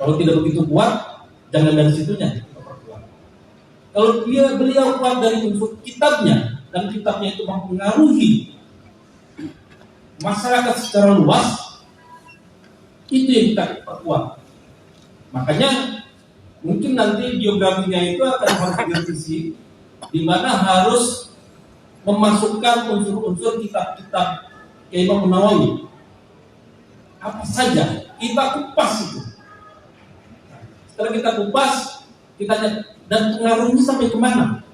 Kalau tidak begitu kuat, jangan dari situnya. Kalau beliau kuat dari unsur kitabnya, dan kitabnya itu mempengaruhi masyarakat secara luas, itu yang kita perkuat. Makanya mungkin nanti biografinya itu akan harus direvisi, di mana harus memasukkan unsur-unsur kitab-kitab Kiai Imam Nawawi. Apa saja kita kupas itu. Setelah kita kupas, kita dan pengaruhnya sampai kemana?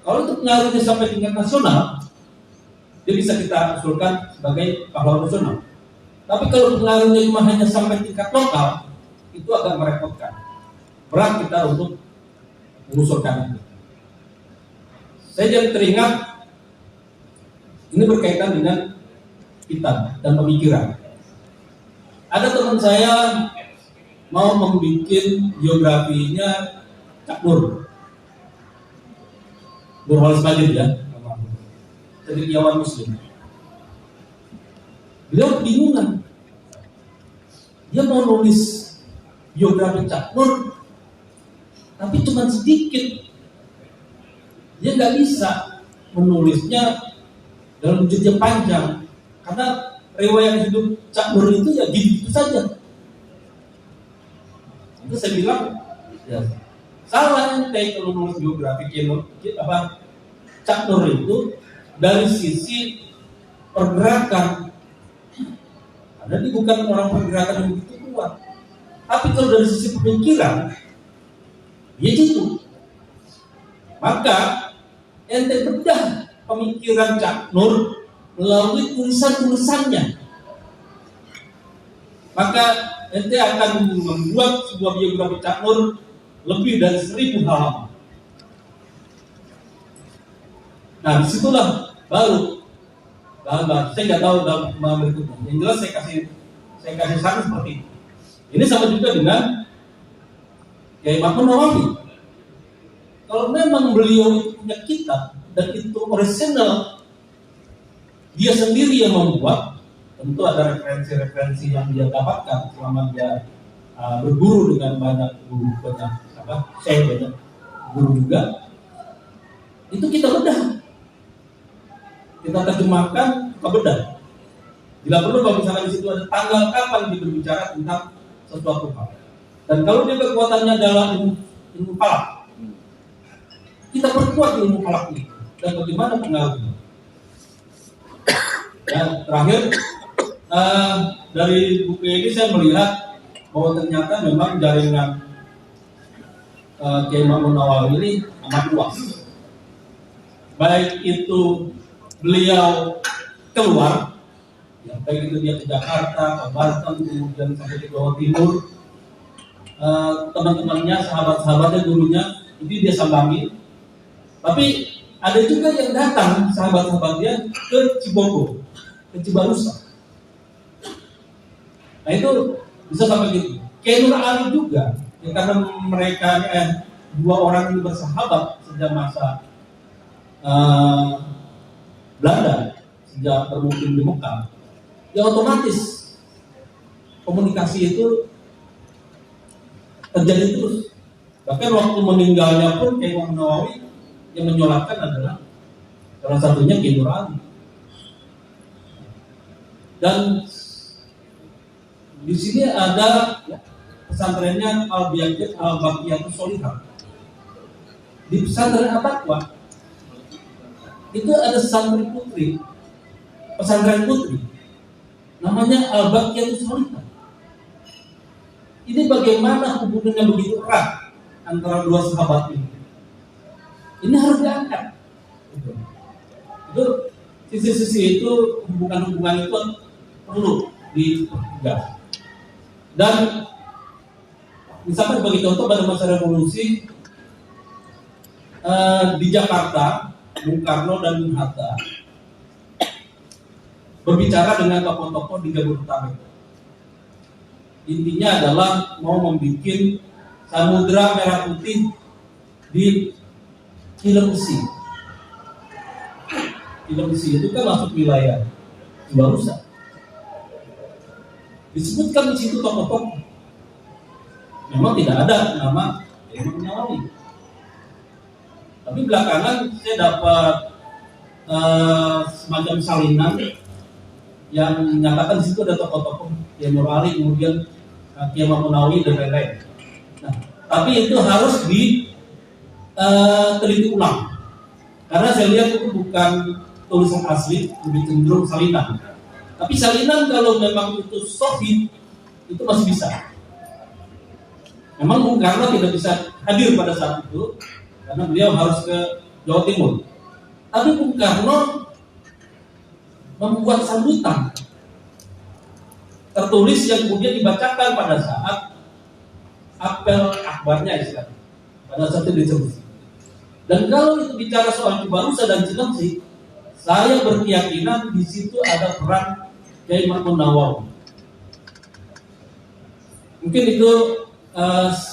Kalau itu pengaruhnya sampai tingkat nasional, dia bisa kita usulkan sebagai pahlawan nasional. Tapi kalau pengaruhnya cuma hanya sampai tingkat lokal, itu agak merepotkan. Berat kita untuk mengusulkan itu. Saya jadi teringat, ini berkaitan dengan kitab dan pemikiran. Ada teman saya mau membuat biografinya Cak Nur Halis Majid ya, cendekiawan Muslim. Beliau bingungan. Dia mau nulis biografi Cak Nur, tapi cuma sedikit. Dia nggak bisa menulisnya dalam wujud yang panjang, karena riwayat hidup Cak Nur itu ya gitu saja. Itu saya bilang ya salah ente kalau nulis biografi Cak Nur itu dari sisi pergerakan. Karena dia bukan orang pergerakan yang begitu kuat. Tapi kalau dari sisi pemikiran, ya gitu. Maka ente bedah pemikiran Cak Nur melalui tulisan-tulisannya. Maka ente akan membuat sebuah biografi Cak Nur lebih dari 1000 halaman. Nah, disitulah baru saya nggak tahu dalam berikutnya. Yang jelas saya kasih saran seperti ini. Ini sama juga dengan Kiai Mahmud Nawawi. Kalau memang beliau itu punya kitab dan itu original, dia sendiri yang membuat, tentu ada referensi-referensi yang dia dapatkan selama dia berguru dengan banyak guru, banyak guru juga. Itu kita bedah, kita terjemahkan, kita bedah. Bila perlu kalau misalnya di situ ada tanggal kapan dia berbicara tentang sesuatu hal. Dan kalau dia kekuatannya adalah ilmu falak, kita perkuat ilmu falak ini. Dan bagaimana pengaruhnya? Dan terakhir dari buku ini saya melihat bahwa ternyata memang jaringan Kiai Mahmud Nawawi ini amat luas. Baik itu beliau keluar, ya, baik itu dia ke Jakarta, ke Banten, kemudian sampai ke Jawa Timur, teman-temannya, sahabat-sahabatnya, gurunya, itu dia sambangi. Tapi ada juga yang datang sahabat-sahabatnya ke Cibogo, ke Cibarusa. Nah itu bisa sampai gitu. Kiai Nur Ali juga, ya, karena mereka dua orang ini bersahabat sejak masa Belanda, sejak bermukim di Mekah, ya otomatis komunikasi itu terjadi terus. Bahkan waktu meninggalnya pun Kiai Mahmud Nawawi yang menyolatkan adalah salah satunya Kiai Nur Ali. Dan di sini ada pesantrennya Al-Baqiyatus Sholihah. Di pesantren At-Taqwa itu ada pesantren putri, namanya Al-Baqiyatus Sholihah. Ini bagaimana hubungannya begitu erat antara dua sahabat ini. Ini harus diangkat. Itu sisi-sisi itu, hubungan-hubungan itu perlu dipertegas. Dan misalkan bagi contoh pada masa revolusi di Jakarta, Bung Karno dan Bung Hatta berbicara dengan tokoh-tokoh di Jabodetabek. Intinya adalah mau membuat Samudra Merah Putih di Cilengsi. Cilengsi itu kan masuk wilayah Cibarusa. Disebutkan di situ tokoh-tokoh. Memang tidak ada nama Kiai Mahmud Nawawi. Tapi belakangan saya dapat semacam salinan yang menyatakan di situ ada tokoh-tokoh Kiai Nur Ali, kemudian Kiai Mahmud Nawawi dan lain-lain. Nah, tapi itu harus diteliti ulang. Karena saya lihat itu bukan tulisan asli, lebih cenderung salinan. Tapi salinan kalau memang itu sahih, itu masih bisa. Memang Bung Karno tidak bisa hadir pada saat itu, karena beliau harus ke Jawa Timur. Tapi Bung Karno membuat sambutan tertulis yang kemudian dibacakan pada saat apel akbarnya istilahnya, pada saat itu di Cilengsi. Dan kalau itu bicara soal Cibarusa dan Cilengsi, saya berkeyakinan di situ ada peran Kiai Mahmud Nawawi. Mungkin itu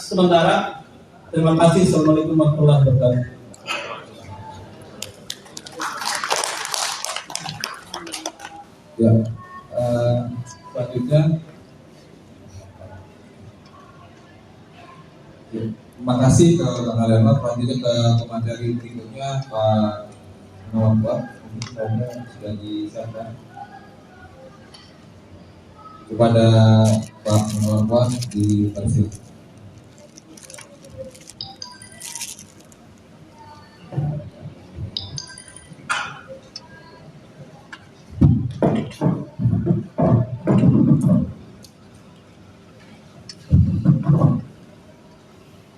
sementara. Terima kasih. Assalamualaikum warahmatullahi wabarakatuh. Ya, selanjutnya, terima kasih ke Kang Alenor. Selanjutnya ke komentari berikutnya Pak Menawar formnya sudah disiapkan kepada Pak Menawar di Persib.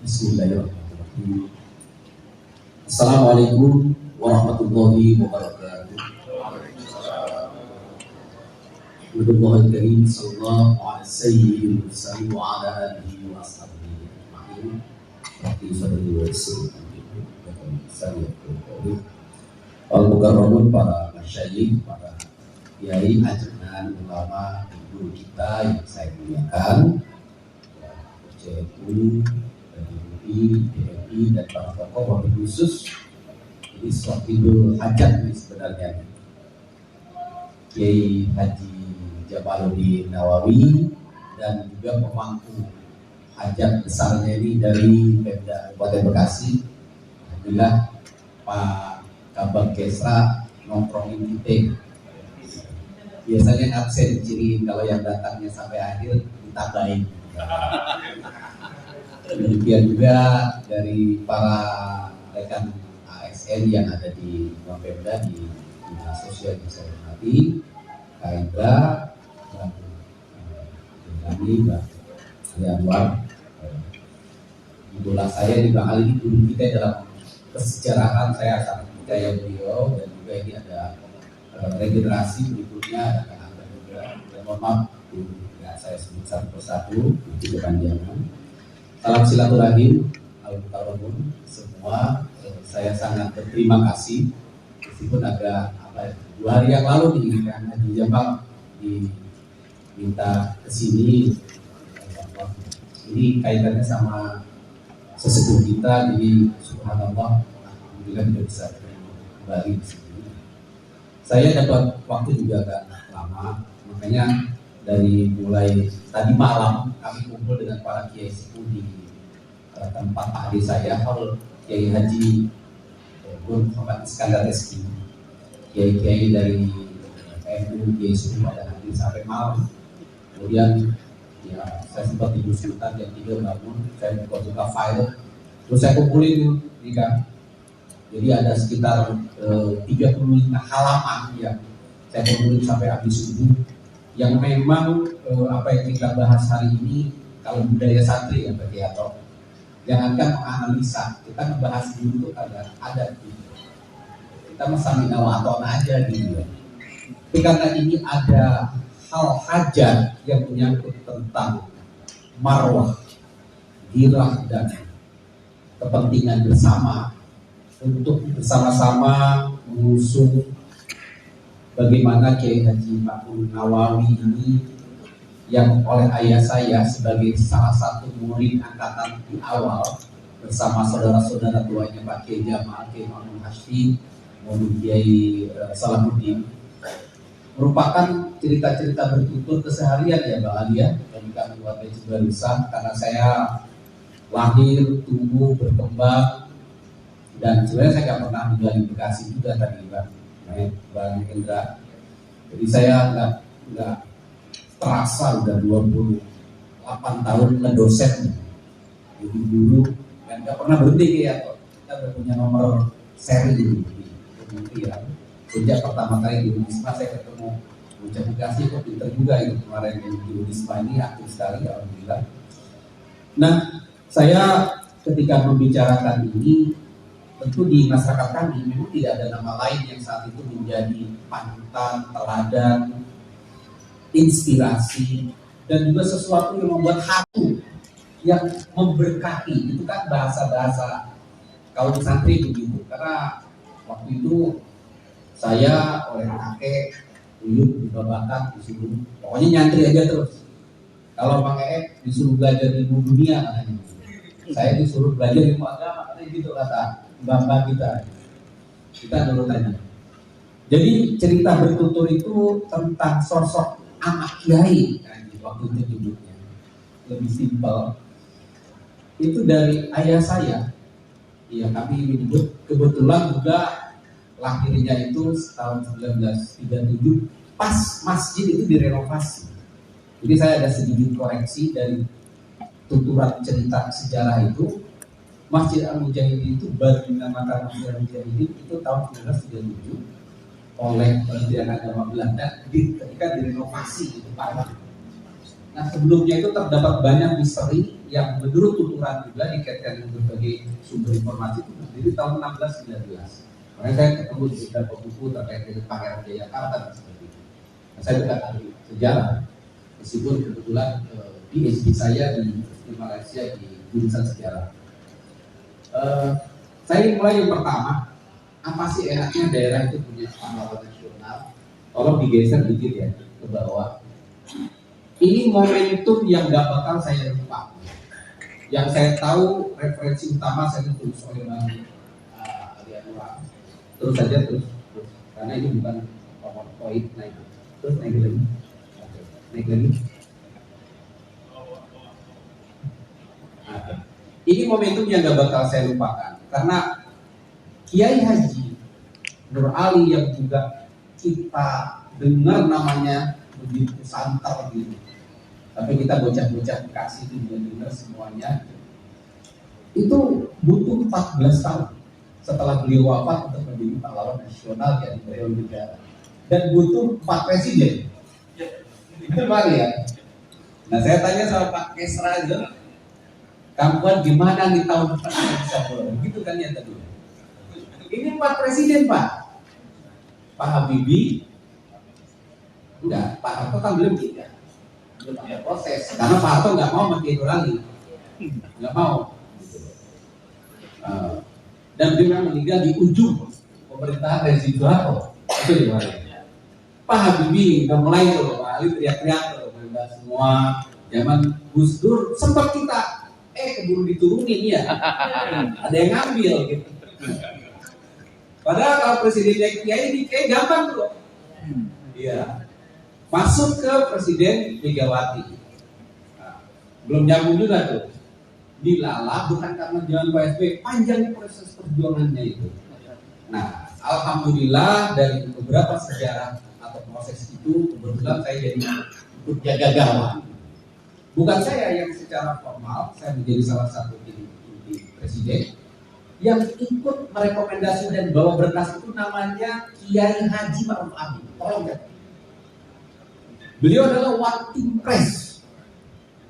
Bismillahirrahmanirrahim. Assalamualaikum warahmatullahi wabarakatuh. Wassalamualaikum karim sallallahu alaihi wasallam wa ala alihi wa sahbihi ajma'in. Rabbi fadli wa yassir Al-Mukarramun, para masyayikh, para kiai, ajaran ulama, guru kita yang saya muliakan, CNU, PNI, BNI, dan para tokoh wabil khusus. Ini suatu Idul Hajat ini sebenarnya. Kiai Haji Jamaluddin Nawawi dan juga pemangku hajat besarnya ini dari Pemda Kabupaten Bekasi. Alhamdulillah Pak Kabang Kesra nongkrongin kita. Biasanya absen ciri kalau yang datangnya sampai akhir ditambahin. Demikian juga dari para rekan ASN yang ada di Pemda, di dinas sosial yang saya hormati, Kak Indra, dan kami, Mbak Anwar. Itulah saya di Bang Ali, guru kita dalam kesejarahan. Saya sangat percaya beliau, dan juga ini ada regenerasi berikutnya ada juga. Dan mohon maaf, ya, saya sebut satu persatu untuk kepanjangan. Salam silaturahim, al-mukarramun semua. Saya sangat berterima kasih, meskipun agak 2 hari yang lalu karena di Jampang diminta kesini. Ini kaitannya sama sesepuh kita, jadi subhanallah, alhamdulillah kita bisa kembali di sini. Saya dapat waktu juga agak lama, makanya dari mulai tadi malam kami kumpul dengan para kiai sepuh di tempat Pak Ade saya, Hal Kiai Haji Muhammad Iskandar Reski, kiai-kiai dari PNU, kiai sepuh pada hadir sampai malam. Kemudian ya saya sempat tidur sebentar, jam 3 bangun, saya buka file, terus saya kumpulin nih kan. Jadi ada sekitar 35 halaman yang saya kumpulin sampai habis subuh, yang memang apa yang kita bahas hari ini, kalau budaya santri ya Pak Kiato, jangankan menganalisa, kita membahas dulu ada gitu. Kita sambil nawatona aja gitu. Tapi karena ini ada hal hajat yang menyangkut tentang marwah, girah, dan kepentingan bersama untuk bersama-sama mengusung bagaimana Kiai Haji Ma'mun Nawawi ini, yang oleh ayah saya sebagai salah satu murid angkatan di awal bersama saudara-saudara tuanya Pak Kiai Jamal, Kiai Ma'mun Hashim, maupun Kiai Salahuddin, merupakan cerita-cerita bertutur keseharian ya Bang Ali ya, bagi kami warga Cibarusah, karena saya lahir, tumbuh, berkembang, dan sebenarnya saya nggak pernah tinggal di Bekasi juga tadi Bang Indra. Jadi saya nggak terasa udah 28 tahun ngedosen jadi guru, dan nggak pernah berhenti ya. Kita udah punya nomor seri di kementerian. Sejak pertama kali di Unisma saya ketemu Bocah Bekasi, kok pinter juga itu kemarin di Unisma ini, aktif sekali alhamdulillah. Nah, saya ketika membicarakan ini, tentu di masyarakat kami memang tidak ada nama lain yang saat itu menjadi panutan, teladan, inspirasi, dan juga sesuatu yang membuat hati, yang memberkati. Itu kan bahasa-bahasa kaum santri begitu. Karena waktu itu saya oleh kakek buyut dibabakan, disuruh pokoknya nyantri aja terus. Kalau Bang Eek disuruh belajar ilmu dunia katanya, saya disuruh belajar ilmu agama, katanya gitu kata bapak kita dulu tanya. Jadi cerita bertutur itu tentang sosok anak kiai kan, waktu itu judulnya lebih simpel. Itu dari ayah saya. Ya kami menyebut kebetulan juga lahirnya itu tahun 1937 pas masjid itu direnovasi. Jadi saya ada sedikit koreksi dari tuturan cerita sejarah itu. Masjid Al-Mujahidin itu baru dinamakan Masjid Al-Mujahidin itu tahun 1937 oleh Kementerian Agama Belanda ketika direnovasi itu Pak. Nah sebelumnya itu terdapat banyak misteri yang menurut tuturan juga dikaitkan dengan berbagai sumber informasi itu berdiri tahun 1619. Makanya saya ketemu di beberapa buku terkait dengan Pangeran Jayakarta dan seperti itu. Nah, saya bukan ahli sejarah, meskipun kebetulan PhD saya di Malaysia di jurusan sejarah. Saya mulai yang pertama, apa sih enaknya daerah itu punya pahlawan nasional? Tolong digeser dikit ya ke bawah. Ini momentum yang gak bakal saya lupa. Yang saya tahu referensi utama saya tulis oleh Bang Alianura. Terus saja terus, karena ini bukan PowerPoint. Terus naik lagi. Oke, naik lagi. Ini momentum yang gak bakal saya lupakan karena Kiai Haji Nur Ali yang juga kita dengar namanya begitu santer gitu, tapi kita bocah-bocah Bekasi itu juga dengar semuanya. Itu butuh 14 tahun setelah beliau wafat untuk menjadi pahlawan nasional yang beliau negara, dan butuh 4 presiden. Itu bang ya. Nah saya tanya sama Pak Kesra itu, kamuan gimana nih tahun depan bisa begitu kan ya tadi. Ini 4 presiden Pak. Pak Habibie, enggak, Pak Harto kan belum tidak, belum ada proses. Karena Pak Harto nggak mau pakai Nur Ali, nggak mau. Dan dia meninggal di ujung pemerintahan Rezim Soeharto. Itu gimana? Pak Habibie udah mulai tuh, Pak Ali teriak-teriak tuh, semua zaman Gus Dur sempat kita keburu diturunin ya, ada yang ngambil gitu. Padahal kalau presidennya Kiai ini kayak gampang tuh, iya, masuk ke Presiden Megawati, nah, belum nyambung juga tuh, dilalah bukan karena jalan PSB, panjang proses perjuangannya itu. Nah, alhamdulillah dari beberapa sejarah atau proses itu kebetulan saya jadi ikut jaga gawang. Bukan saya yang secara formal, saya menjadi salah satu inti presiden yang ikut merekomendasi dan bawa berkas itu namanya Kiai Haji Ma'ruf Amin. Tolong ya. Beliau adalah Watim Pres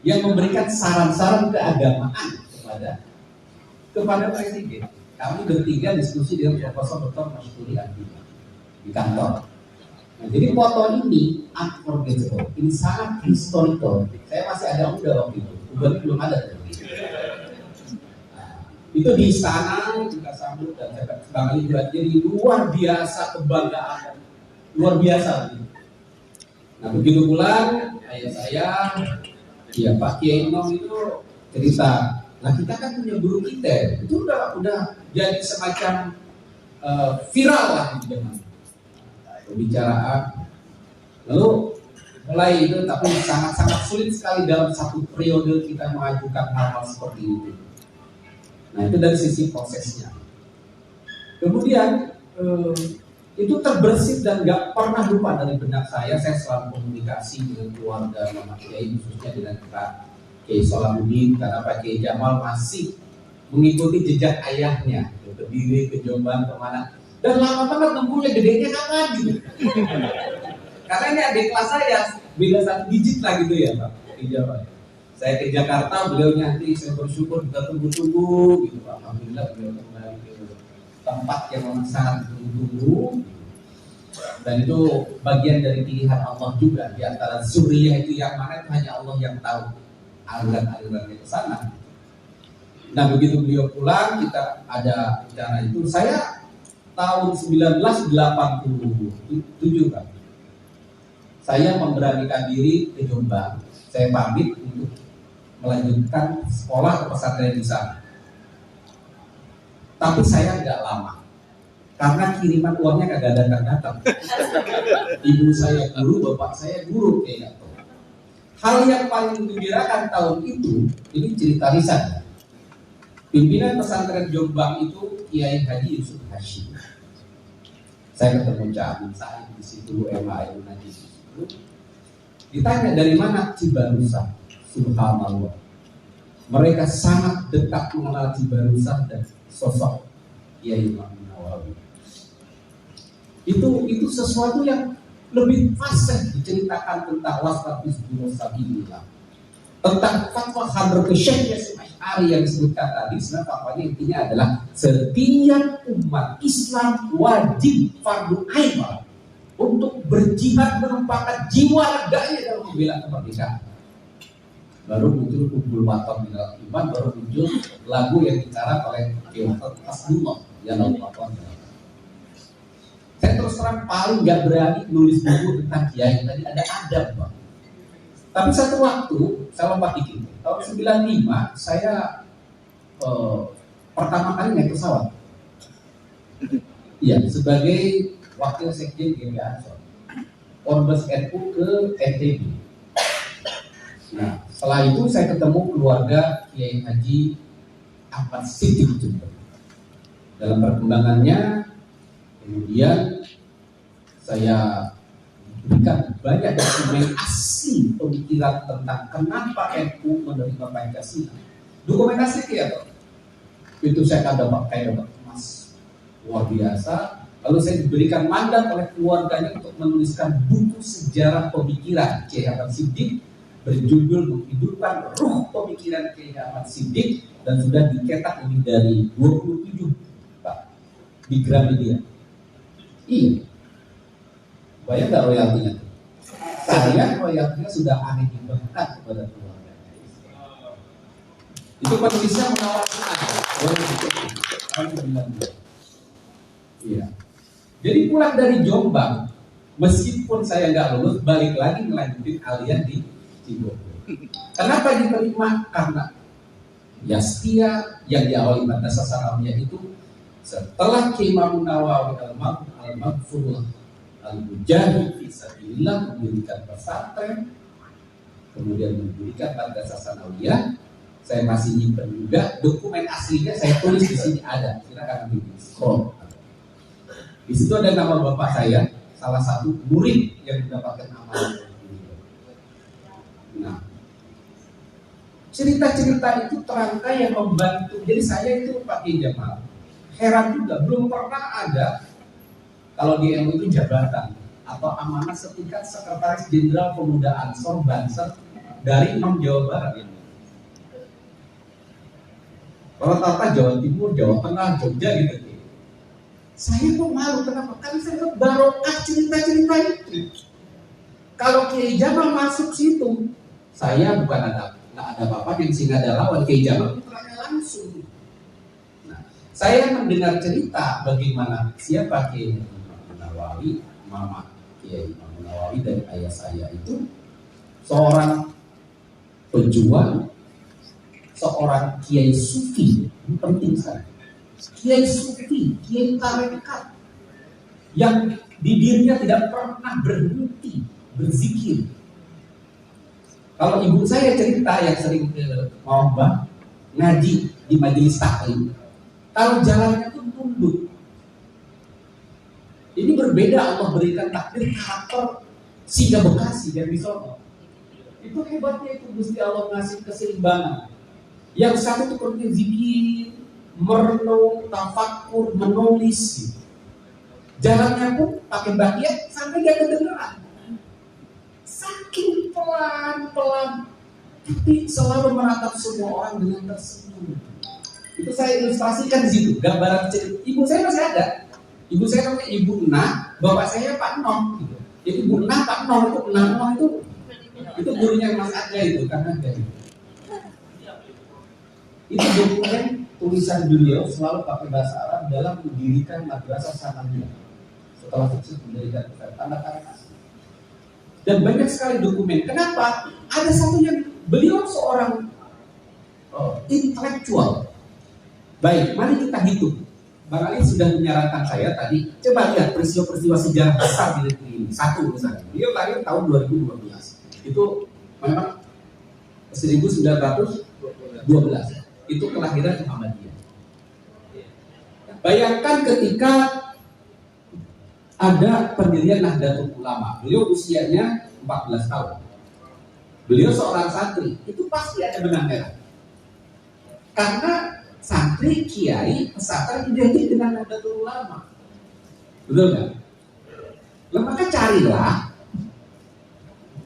yang memberikan saran-saran keagamaan kepada presiden. Kami bertiga diskusi dengan Profesor Dr. Masyuri Adi di kantor. Nah, jadi foto ini unforgettable, ini sangat historical. Saya masih ada muda waktu itu, belum ada. Nah, itu di istana juga sambut dan saya sekali jadi luar biasa kebanggaan, luar biasa. Nah begitu bulan ayah saya, ya Pak Kiai Nom itu cerita. Nah kita kan punya guru kita, itu udah jadi semacam viral lah di zaman pembicaraan. Lalu mulai itu, tapi sangat-sangat sulit sekali dalam satu periode kita mengajukan hal-hal seperti itu. Nah itu dari sisi prosesnya. Kemudian itu terbersih dan gak pernah lupa dari benak saya. Saya selalu komunikasi dengan keluarga Mama Kiai, khususnya dengan Pak Kiai Salahuddin, karena Pak Kiai Jamal masih mengikuti jejak ayahnya, ke Kediri, ke Jombang, kemana. Dan lama banget nempuhnya, gedenya kapan gitu. Karena ini adik kelas saya, beda 1 digit lah gitu ya Pak Kiai Jamal. Saya ke Jakarta, beliau nanti saya bersyukur kita tunggu-tunggu gitu Pak. Alhamdulillah beliau kembali ke tempat yang sangat ditunggu. Dan itu bagian dari pilihan Allah juga. Di antara zuriyah itu yang mana itu hanya Allah yang tahu aliran-alirannya ke sana. Nah begitu beliau pulang, kita ada rencana itu. Saya tahun 1987 kan, saya memberanikan diri ke Jombang. Saya pamit untuk melanjutkan sekolah ke pesantren di sana. Tapi saya nggak lama, karena kiriman uangnya kagak datang. Ibu saya guru, bapak saya guru kayak gitu. Hal yang paling menggembirakan tahun itu, ini cerita lisan. Pimpinan pesantren Jombang itu Kiai Haji Yusuf Hashim. Saya ketemu Cak Amin Said di situ, MAI Najib di situ. Ditanya dari mana Cibarusah, subhanallah. Mereka sangat dekat mengenal Cibarusah dan sosok Kiai Imam Nawawi. Itu sesuatu yang lebih fasih diceritakan tentang wasfat bismillah, tentang fatwa Hadratul Syekh Yasin Asy'ari yang disebutkan tadi. Sebenarnya fatwanya intinya adalah setiap umat Islam wajib fardu ain untuk berjihad menumpahkan jiwa raganya dalam membela kemerdekaan. Baru muncul kumpul waton di dalam iman, baru muncul lagu yang dikarang oleh Kiai Hasbullah yang Allah. Saya terus terang paling gak berani nulis buku tentang kiai, tadi ada adab, Pak. Tapi satu waktu, saya lompat dikit, tahun 95 saya pertama kali naik pesawat. Iya, sebagai wakil sekjen GMI Ansor, Orbes NU ke NTB. Nah, setelah itu saya ketemu keluarga Kiai Haji Ahmad Siddiq Jember. Dalam perkembangannya, kemudian saya berikan banyak dokumen asli pemikiran tentang kenapa NU menerima Pancasila. Dokumentasi ya, itu saya akan dapat emas luar biasa. Lalu saya diberikan mandat oleh keluarganya untuk menuliskan buku sejarah pemikiran Kiai Ahmad Siddiq berjudul Menghidupkan Ruh Pemikiran Kiai Ahmad Siddiq, dan sudah dicetak lebih dari 27 Pak di Gramedia. Iya, bayang nggak royaltinya? Saya royaltinya sudah aneh diberikan kepada keluarga. Itu penulisnya menawarkan. Iya. Jadi pulang dari Jombang, meskipun saya nggak lulus, balik lagi melanjutin kalian di Cibubur. Kenapa diterima? Karena ya setia yang diawali Madrasah Sanawiyah itu setelah Kiai Imam Nawawi al-Maghfurullah al-Mujahid fisabilillah mendirikan pesantren, kemudian mendirikan Madrasah Sanawiyah. Saya masih nyimpen juga dokumen aslinya, saya tulis di sini ada. Silakan di scroll. Di situ ada nama bapak saya, salah satu murid yang mendapatkan amanah. Nah, cerita-cerita itu terangkai yang membantu. Jadi saya itu Pak Kiai Jamal heran juga, belum pernah ada kalau di MU itu jabatan atau amanah setingkat Sekretaris Jenderal Pemuda Ansor Banser dari Imam Jawa Barat ini. Rata-rata Jawa Timur, Jawa Tengah, Jogja gitu. Saya kok malu, kenapa? Karena saya barokah cerita-cerita itu. Kalau Kiai Jamal masuk situ, saya bukan nggak ada apa-apa yang singa ada lawan Kiai Jamal putranya langsung. Nah, saya mendengar cerita bagaimana siapa Kiai Nawawi, Mama Kiai Nawawi dari ayah saya itu seorang pejuang, seorang Kiai Sufi, ini penting sekali. Kiai Sufi, Kiai tarekat yang di dirinya tidak pernah berhenti berzikir. Kalau ibu saya cerita yang sering ke Mawabah ngaji di majelis taklim, kalau jalannya itu tunduk. Ini berbeda, Allah berikan takdir karakter Siga Bekasi dan Bisono. Itu hebatnya itu, Gusti Allah ngasih keseimbangan. Yang satu itu pergi zikir, merenung, tafakur, menulis. Jalannya pun pakai bakiat sampai gak kedengeran. Saking pelan-pelan, tapi selalu menatap semua orang dengan tersenyum. Itu saya ilustrasikan di situ, gambaran cerita. Ibu saya masih ada. Ibu saya namanya Ibu Nah, bapak saya Pak Noh. Gitu. Jadi Ibu Nah, Pak Noh itu gurunya Mas Aga itu, karena dari itu dokumen tulisan beliau selalu pakai bahasa Arab dalam mendirikan Madrasah Sanawiyah. Setelah sukses mendirikan anak-anak asli. Dan banyak sekali dokumen. Kenapa? Ada satu yang beliau seorang intelektual. Baik, mari kita hitung. Bang Ali sudah menyarankan saya tadi, coba lihat peristiwa-peristiwa sejarah besar di negeri ini. Satu misalnya, beliau lahir tahun 2012. Itu memang 1912. Itu kelahiran Muhammadiyah. Bayangkan ketika ada pendirian Nahdlatul Ulama. Beliau usianya 14 tahun. Beliau seorang santri, itu pasti ada benang merah. Karena santri, kiai, pesantren identik dengan Nahdlatul Ulama. Betul kan? Nah, maka carilah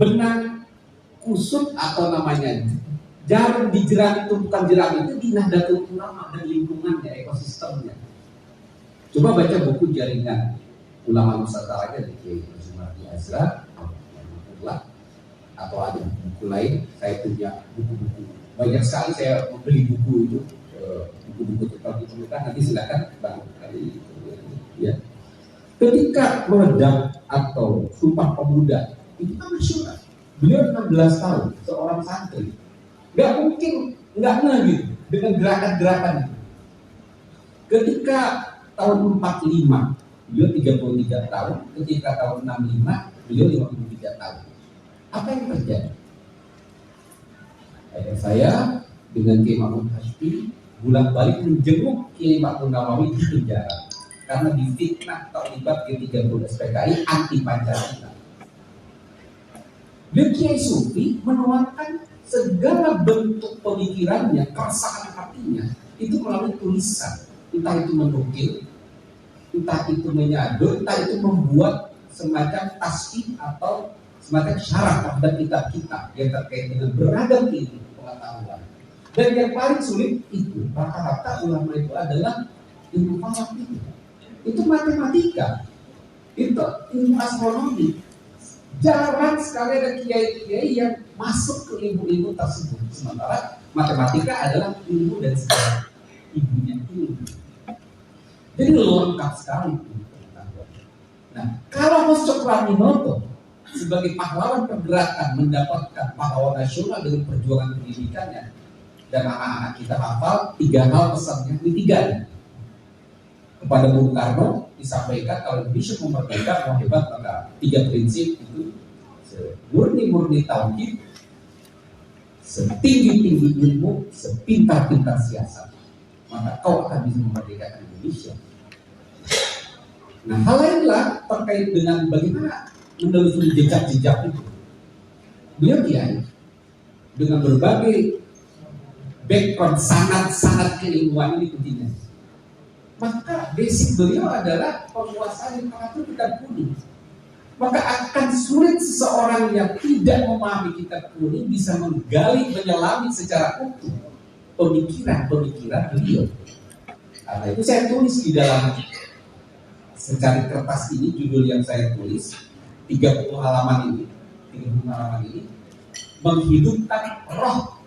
benang kusut atau namanya jarum di jeram itu, bukan jeram itu, di Nahdlatul Ulama dan lingkungannya, ekosistemnya. Coba baca buku Jaringan Ulama Nusantara dari Kiai Mardi Azra atau ada buku lain. Saya punya buku-buku banyak sekali, saya membeli buku itu, buku-buku tentang itu. Nanti silakan Bang kali ya. Ketika meledak atau Sumpah Pemuda itu kan nasional. Beliau 16 tahun, seorang santri. Gak mungkin nggak gitu dengan gerakan-gerakan itu. Ketika tahun 45 beliau 33 tahun, ketika tahun 65 beliau 53 tahun. Apa yang terjadi? Ayah saya dengan Kiai Ma'mun Hashmi bolak-balik menjenguk Kiai Ma'mun Nawawi di penjara karena difitnah terlibat G30 SPKI anti Pancasila. Dan Kiai Sufi menuangkan segala bentuk pemikirannya, keresahan hatinya itu melalui tulisan, entah itu menukil, entah itu menyadul, entah itu membuat semacam tasbih atau semacam syarat terhadap kitab-kitab yang terkait dengan beragam ilmu pengetahuan. Dan yang paling sulit itu rata-rata ulama itu adalah ilmu falak itu matematika, itu ilmu astronomi. Jarang sekali ada kiai-kiai yang masuk ke ilmu-ilmu tersebut. Sementara matematika adalah ilmu dan sejarah ibunya ilmu. Jadi lengkap sekali. Nah, kalau Mas Cokroaminoto sebagai pahlawan pergerakan mendapatkan pahlawan nasional dengan perjuangan pendidikannya, dan anak-anak kita hafal 3 hal pesannya, ini 3 nih. Kepada Bung Karno disampaikan kalau Indonesia mau merdeka, mau hebat, maka 3 prinsip itu: murni-murni tauhid, setinggi-tinggi ilmu, sepintar-pintar siasat, maka kau akan bisa memerdekakan Indonesia. Nah, hal lainlah terkait dengan bagaimana menelusuri jejak-jejak itu. Beliau kiai dengan berbagai background sangat-sangat keilmuan ini pentingnya. Maka basic beliau adalah penguasaan literatur kitab kuning. Maka akan sulit seseorang yang tidak memahami kitab kuning bisa menggali, menyelami secara utuh pemikiran beliau. Karena itu saya tulis di dalam secari kertas ini, judul yang saya tulis 30 halaman ini, menghidupkan roh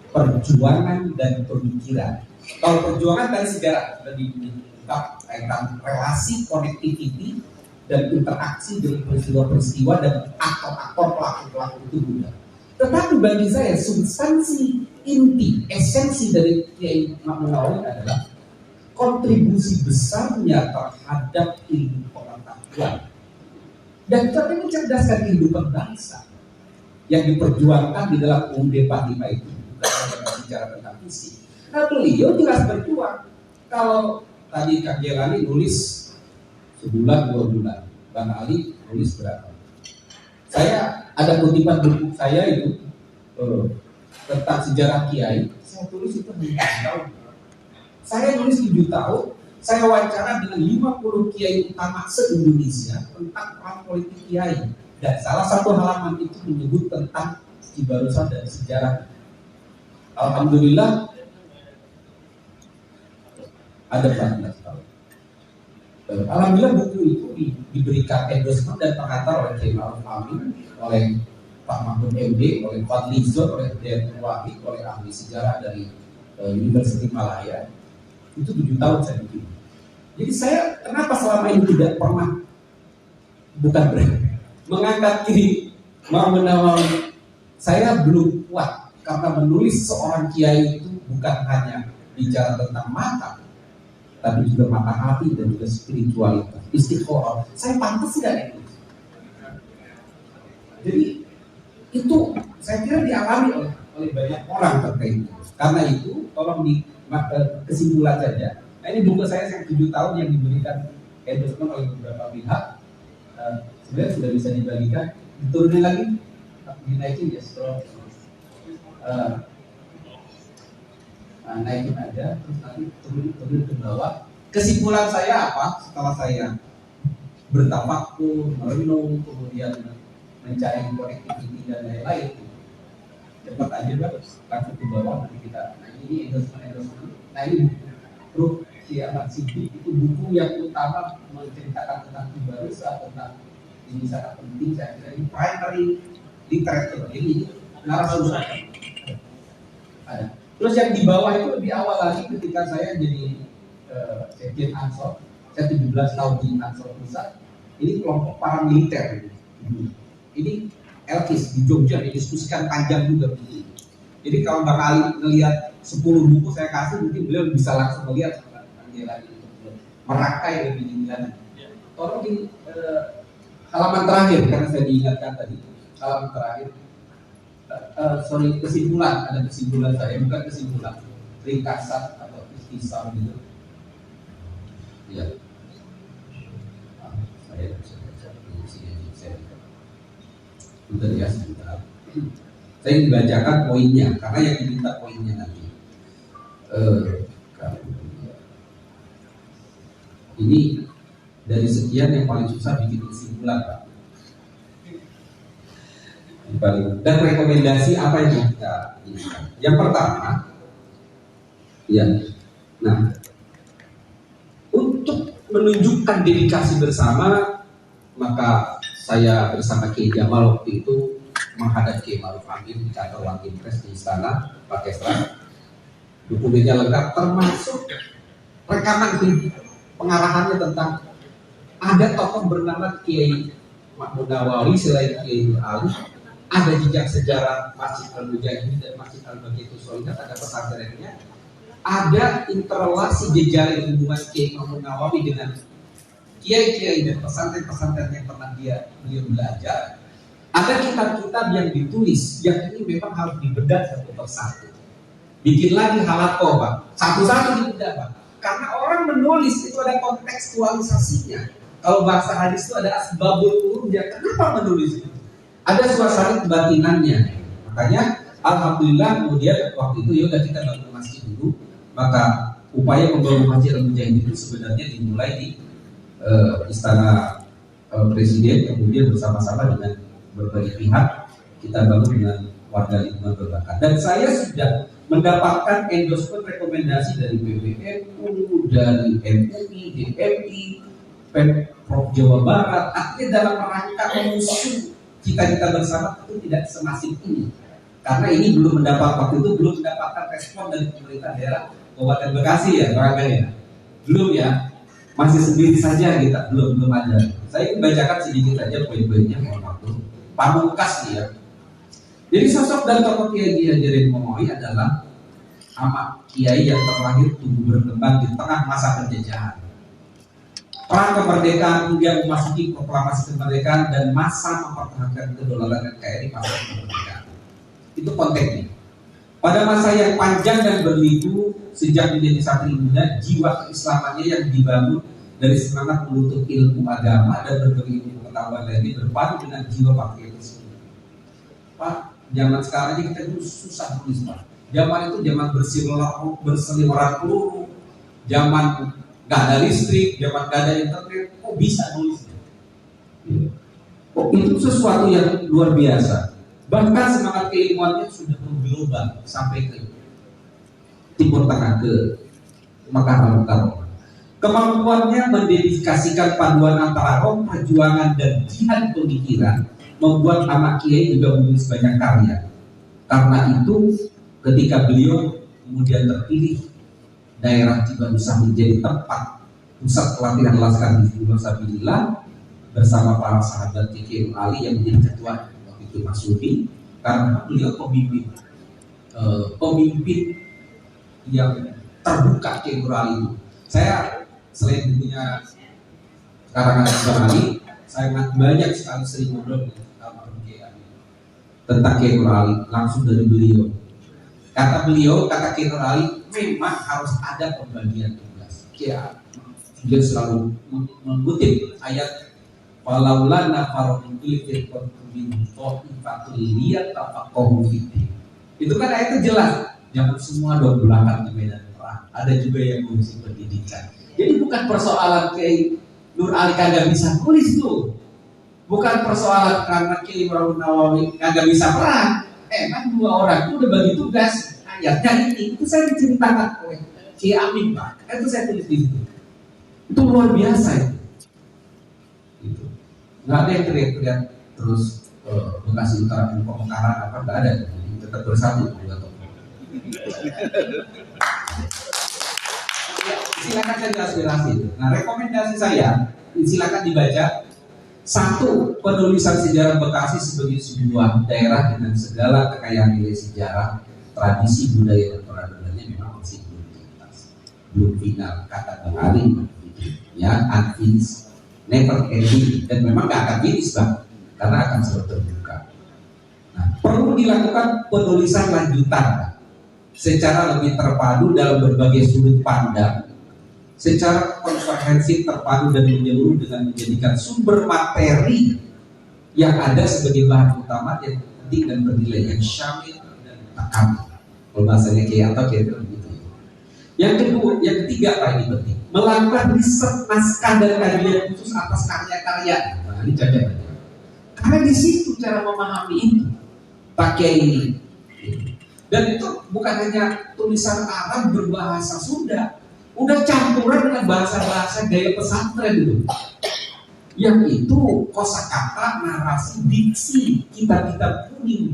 perjuangan dan pemikiran. Kalau perjuangan dari sejarah sudah diungkap tentang relasi, konektiviti dan interaksi dengan peristiwa-peristiwa dan aktor-aktor pelaku-pelaku itu mudah. Tetapi bagi saya substansi inti, esensi dari Kiai Ma'mun Nawawi adalah kontribusi besarnya terhadap ilmu pengetahuan dan itu mencerdaskan kehidupan bangsa yang diperjuangkan di dalam UUD 45 itu, bukan hanya bicara tentang visi. Nah, beliau jelas berjuang. Kalau tadi Kak Jelani nulis sebulan 2 bulan, Bang Ali nulis berapa? Saya ada kutipan buku saya itu tentang sejarah kiai, saya tulis itu 7 tahun. Saya nulis 7 tahun, saya wawancara dengan 50 kiai utama se-Indonesia tentang peran politik kiai. Dan salah satu halaman itu menyebut tentang Cibarusa dan sejarah. Alhamdulillah ada 14 tahun. Alhamdulillah buku itu diberikan endorsement dan pengantar oleh Kiai Ma'ruf Amin, oleh Pak Mahfud MD, oleh Fadli Zon, oleh Dr. Wahid, oleh ahli sejarah dari Universitas Malaya. Itu 7 tahun saya bikin. Jadi saya kenapa selama ini tidak pernah mengangkat Kiai Ma'mun Nawawi? Saya belum kuat karena menulis seorang kiai itu bukan hanya bicara tentang mata, tapi juga mata hati dan juga spiritualitas, istiqoroh. Saya pantas tidak itu. Jadi itu saya kira dialami oleh banyak orang terkait itu. Karena itu tolong di kesimpulan saja. Nah, ini buku saya yang 7 tahun yang diberikan endorsement oleh beberapa pihak. Sebenarnya sudah bisa dibagikan, diturunin lagi, dinaikin ya, scroll. Naikin aja, terus nanti turun ke bawah. Kesimpulan saya apa setelah saya bertafakur, merenung, kemudian mencari connectivity dan lain-lain, cepat aja langsung ke bawah, nanti kita, nah ini endorsement. Nah ini Prof. Ahmad Siddiq itu buku yang utama menceritakan tentang Tubarusa, tentang ini sangat penting. Saya kira ini primary literature, ini narasumber ada. Terus yang di bawah itu lebih awal lagi ketika saya jadi Sekjen Ansor, saya 17 tahun di Ansor Pusat. Ini kelompok paramiliter. Ini Elkis di Jogja didiskusikan panjang juga begini. Jadi kalau Bang Ali ngelihat 10 buku saya kasih, mungkin beliau bisa langsung melihat merangkai lebih detail. Tolong di halaman terakhir, karena saya diingatkan tadi halaman terakhir. Kesimpulan, ada kesimpulan saya, bukan kesimpulan, ringkasan atau ikhtisar gitu. Ya, saya bisa baca di sini. Sudah ya, sebentar. Saya membacakan poinnya, karena yang diminta poinnya nanti. Ini dari sekian yang paling susah bikin kesimpulan, Pak. Dan rekomendasi apa yang kita inginkan? Yang pertama, ya, nah, untuk menunjukkan dedikasi bersama, maka saya bersama Kiai Jamal waktu itu menghadap Kiai Ma'ruf Amin di kantor Wakimpres di istana pakai seragam. Dokumennya lengkap, termasuk rekaman pengarahannya tentang ada tokoh bernama Kiai Mahmud Nawawi selain Kiai Nur Ali, ada jejak sejarah Masjid Al-Mujahidin dan Masjid Al-Baqiyatu Sholihat, ada pesantrennya, ada interrelasi jejaring hubungan Kiai Mahmud Nawawi dengan kiai-kiai dan pesantren-pesantren yang pernah beliau belajar. Ada kitab-kitab yang ditulis yang ini memang harus dibedah satu persatu. Bikin lagi halakoh, Pak. Satu-satu dibedah, Pak. Karena orang menulis itu ada kontekstualisasinya. Kalau bahasa hadis itu ada asbabul urud, dia kenapa menulis itu? Ada suasana kebatinannya. Makanya alhamdulillah kemudian waktu itu ya udah kita bangun masjid dulu. Maka upaya membangun Masjid Al-Mujahidin itu sebenarnya dimulai di istana presiden, kemudian bersama-sama dengan berbagai pihak kita bangun dengan warga lingkungan berbakat. Dan saya sudah mendapatkan endorsement rekomendasi dari PBNU, dari MUI, DMI, Pemprov Jawa Barat. Artinya dalam rangka mengusung cita-cita bersama itu tidak semasif ini. Karena ini belum mendapatkan respon dari pemerintah daerah Kabupaten Bekasi ya, barangkali ya. Belum ya, masih sendiri saja kita, belum ada. Saya bacakan sedikit saja poin-poinnya, mohon waktu. Pamungkas nih ya. Jadi sosok dan tokoh Kiai Haji Hadi Momoy adalah amat kiai yang terlahir tumbuh berkembang di tengah masa penjajahan. Perang kemerdekaan hingga memasuki proklamasi kemerdekaan dan masa mempertahankan kedaulatan NKRI pasca kemerdekaan. Itu konteksnya. Pada masa yang panjang dan berliku sejak menjadi santri muda, jiwa keislamannya yang dibangun dari semangat menuntut ilmu agama dan berbagai ilmu pengetahuan lainnya berpadu dengan jiwa patriotisme. Pak, zaman sekarang ini kita itu susah nulis, Pak. Zaman itu zaman berseliweran peluru, zaman nggak ada listrik, zaman nggak ada internet, kok bisa nulis? Kok itu sesuatu yang luar biasa. Bahkan semangat keilmuannya sudah mengglobal sampai ke Timur Tengah, ke Mekah Al-Mukarramah. Kemampuannya mendedikasikan paduan antara roh perjuangan dan jihad pemikiran membuat anak kiai juga menulis banyak karya. Karena itu ketika beliau kemudian terpilih daerah Cibarusah menjadi tempat pusat pelatihan laskar Hizbullah Sabilillah bersama para sahabat Kiai Ali yang menjadi ketua waktu itu Mas Yudi, karena beliau pemimpin yang terbuka Kiai Ali itu. Saya selain bukunya karangan Bang Ali, saya banyak sekali sering ngobrol dengan Kiai Ali tentang Kiai Ali langsung dari beliau. Kata Kiai Ali memang harus ada pembagian tugas. Dia selalu mengutip ayat walaula nafaru min kulli firqatin minhum ta'ifatun liyatafaqahu fiddin. Itu kan ayatnya jelas, jangan semua belakang di medan perang. Ada juga yang mengisi pendidikan. Jadi bukan persoalan Kiai Nur Ali kagak bisa tulis tuh. Bukan persoalan karena Kiai Nawawi kagak bisa perang. Emang dua orang itu udah bagi tugas. Ayatnya ini itu saya diceritakan oleh Kiai Amin Pak. Itu saya tulis di situ. Itu luar biasa itu. Gitu. Nggak ada yang teriak-teriak terus Bekasi Utara pemekaran apa nggak ada. Tetap bersatu dua tokoh. Silakan saja aspirasi. Nah, rekomendasi saya silakan dibaca. Satu, penulisan sejarah Bekasi sebagai sebuah daerah dengan segala kekayaan nilai sejarah, tradisi, budaya dan peradabannya memang masih belum tuntas, belum final. Kata Bang Ali, ya, unfinished, never ending, dan memang gak akan finish Bang, karena akan selalu terbuka. Nah, perlu dilakukan penulisan lanjutan secara lebih terpadu dalam berbagai sudut pandang, secara komprehensif, terpadu dan menyeluruh dengan menjadikan sumber materi yang ada sebagai bahan utama yang penting dan bernilai, yang syamil dan takam. Kalau bahasanya kayak atau kayak begitu. Yang kedua, yang ketiga Pak, ini penting, melakukan riset naskah dan kajian khusus atas karya-karya. Nah, ini cacat. Karena di situ cara memahami itu pakai ini. Dan itu bukan hanya tulisan Arab berbahasa Sunda. Udah campuran dengan bahasa-bahasa gaya pesantren itu. Yang itu kosakata, narasi, diksi, kitab-kitab kuning.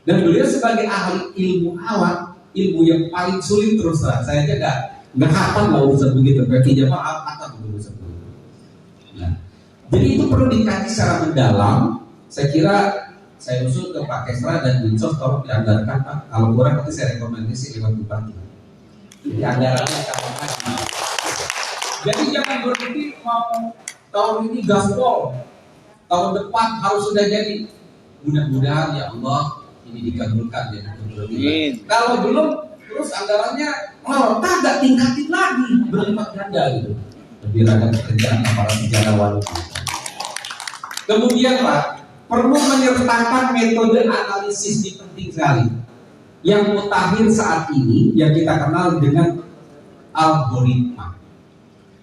Dan beliau sebagai ahli ilmu alat, ilmu yang paling sulit terus terang. Saya aja nggak hafal lah urusan begitu. Berarti jamaah apa urusan begitu. Nah, jadi itu perlu dikaji secara mendalam. Saya kira saya usul ke Pak Kesra dan Dinsos tolong dianggarkan Pak. Kalau kurang nanti saya rekomendasi lewat bupati. Jadi anggarannya kapan. Jadi jangan berhenti mau tahun ini gaspol, tahun depan harus sudah jadi. Mudah-mudahan ya Allah ini dikabulkan ya. Kalau belum, terus anggarannya agak tingkatin lagi berlipat ganda gitu. Lebih ragam pekerjaan aparat sejarawan. Kemudian Pak, perlu menyertakan metode analisis ini penting sekali. Yang mutakhir saat ini yang kita kenal dengan algoritma.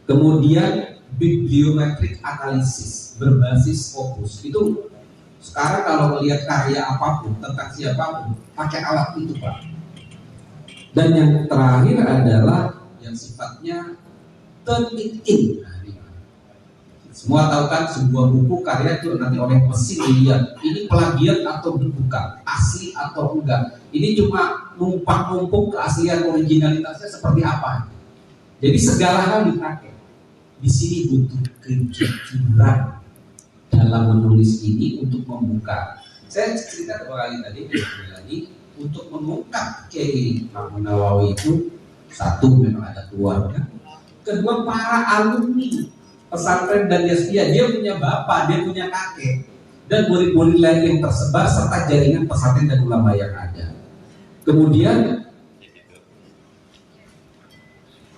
Kemudian bibliometrik analisis berbasis fokus. Itu sekarang kalau melihat karya apapun tentang siapapun pakai alat itu Pak. Dan yang terakhir adalah yang sifatnya turn it in. Semua tahu kan sebuah buku karya itu nanti oleh mesin dilihat ini plagiat atau bukan, asli atau enggak. Ini cuma numpang-numpuk keaslian originalitasnya seperti apa. Jadi segala hal dipakai. Di sini butuh kejujuran dalam menulis ini untuk membuka. Saya cerita kembali tadi untuk mengungkap Kiai Imam Nawawi itu, satu memang ada keluarga, kedua para alumni pesantren dan Yastia, dia punya bapak, dia punya kakek, dan murid-murid lain yang tersebar serta jaringan pesantren dan ulama yang ada. Kemudian,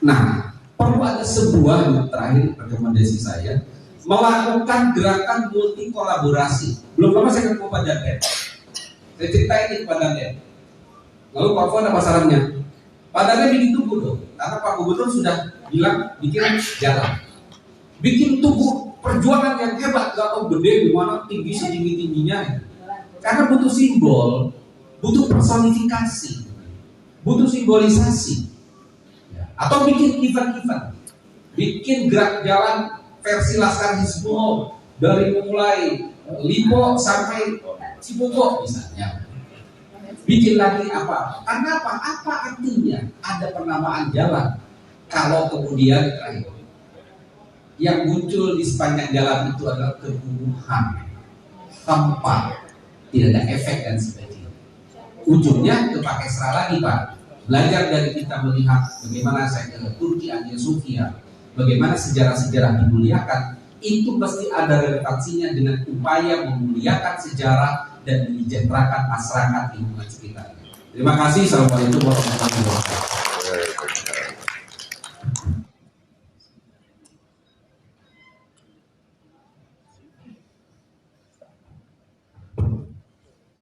nah, perlu ada sebuah terakhir rekomendasi saya, melakukan gerakan multi kolaborasi. Belum lama saya ketemu Pak Dandet. Saya ceritain ini Pak Dandet. Lalu Pak Fuad apa sarannya? Pak Dandet bikin tubuh dong, karena Pak Gubernur sudah bilang bikin jalan. Bikin tubuh perjuangan yang hebat, gak tau gede gimana, tinggi setinggi-tingginya. Karena butuh simbol, butuh personifikasi, butuh simbolisasi. Atau bikin event-event, bikin gerak jalan versi Laskar Hizbullah dari mulai Lipo sampai Cibubur misalnya. Bikin lagi apa? Karena apa? Apa artinya ada penamaan jalan kalau kemudian yang muncul di sepanjang jalan itu adalah kekumuhan, tanpa tidak ada efek dan sebagainya. Ujungnya ke Pak Kesra lagi Pak. Belajar dari kita melihat bagaimana saya ke Turki, Hagia Sophia, bagaimana sejarah-sejarah dimuliakan, itu pasti ada relevansinya dengan upaya memuliakan sejarah dan menyejahterakan masyarakat lingkungan sekitar. Terima kasih. Assalamualaikum warahmatullahi wabarakatuh.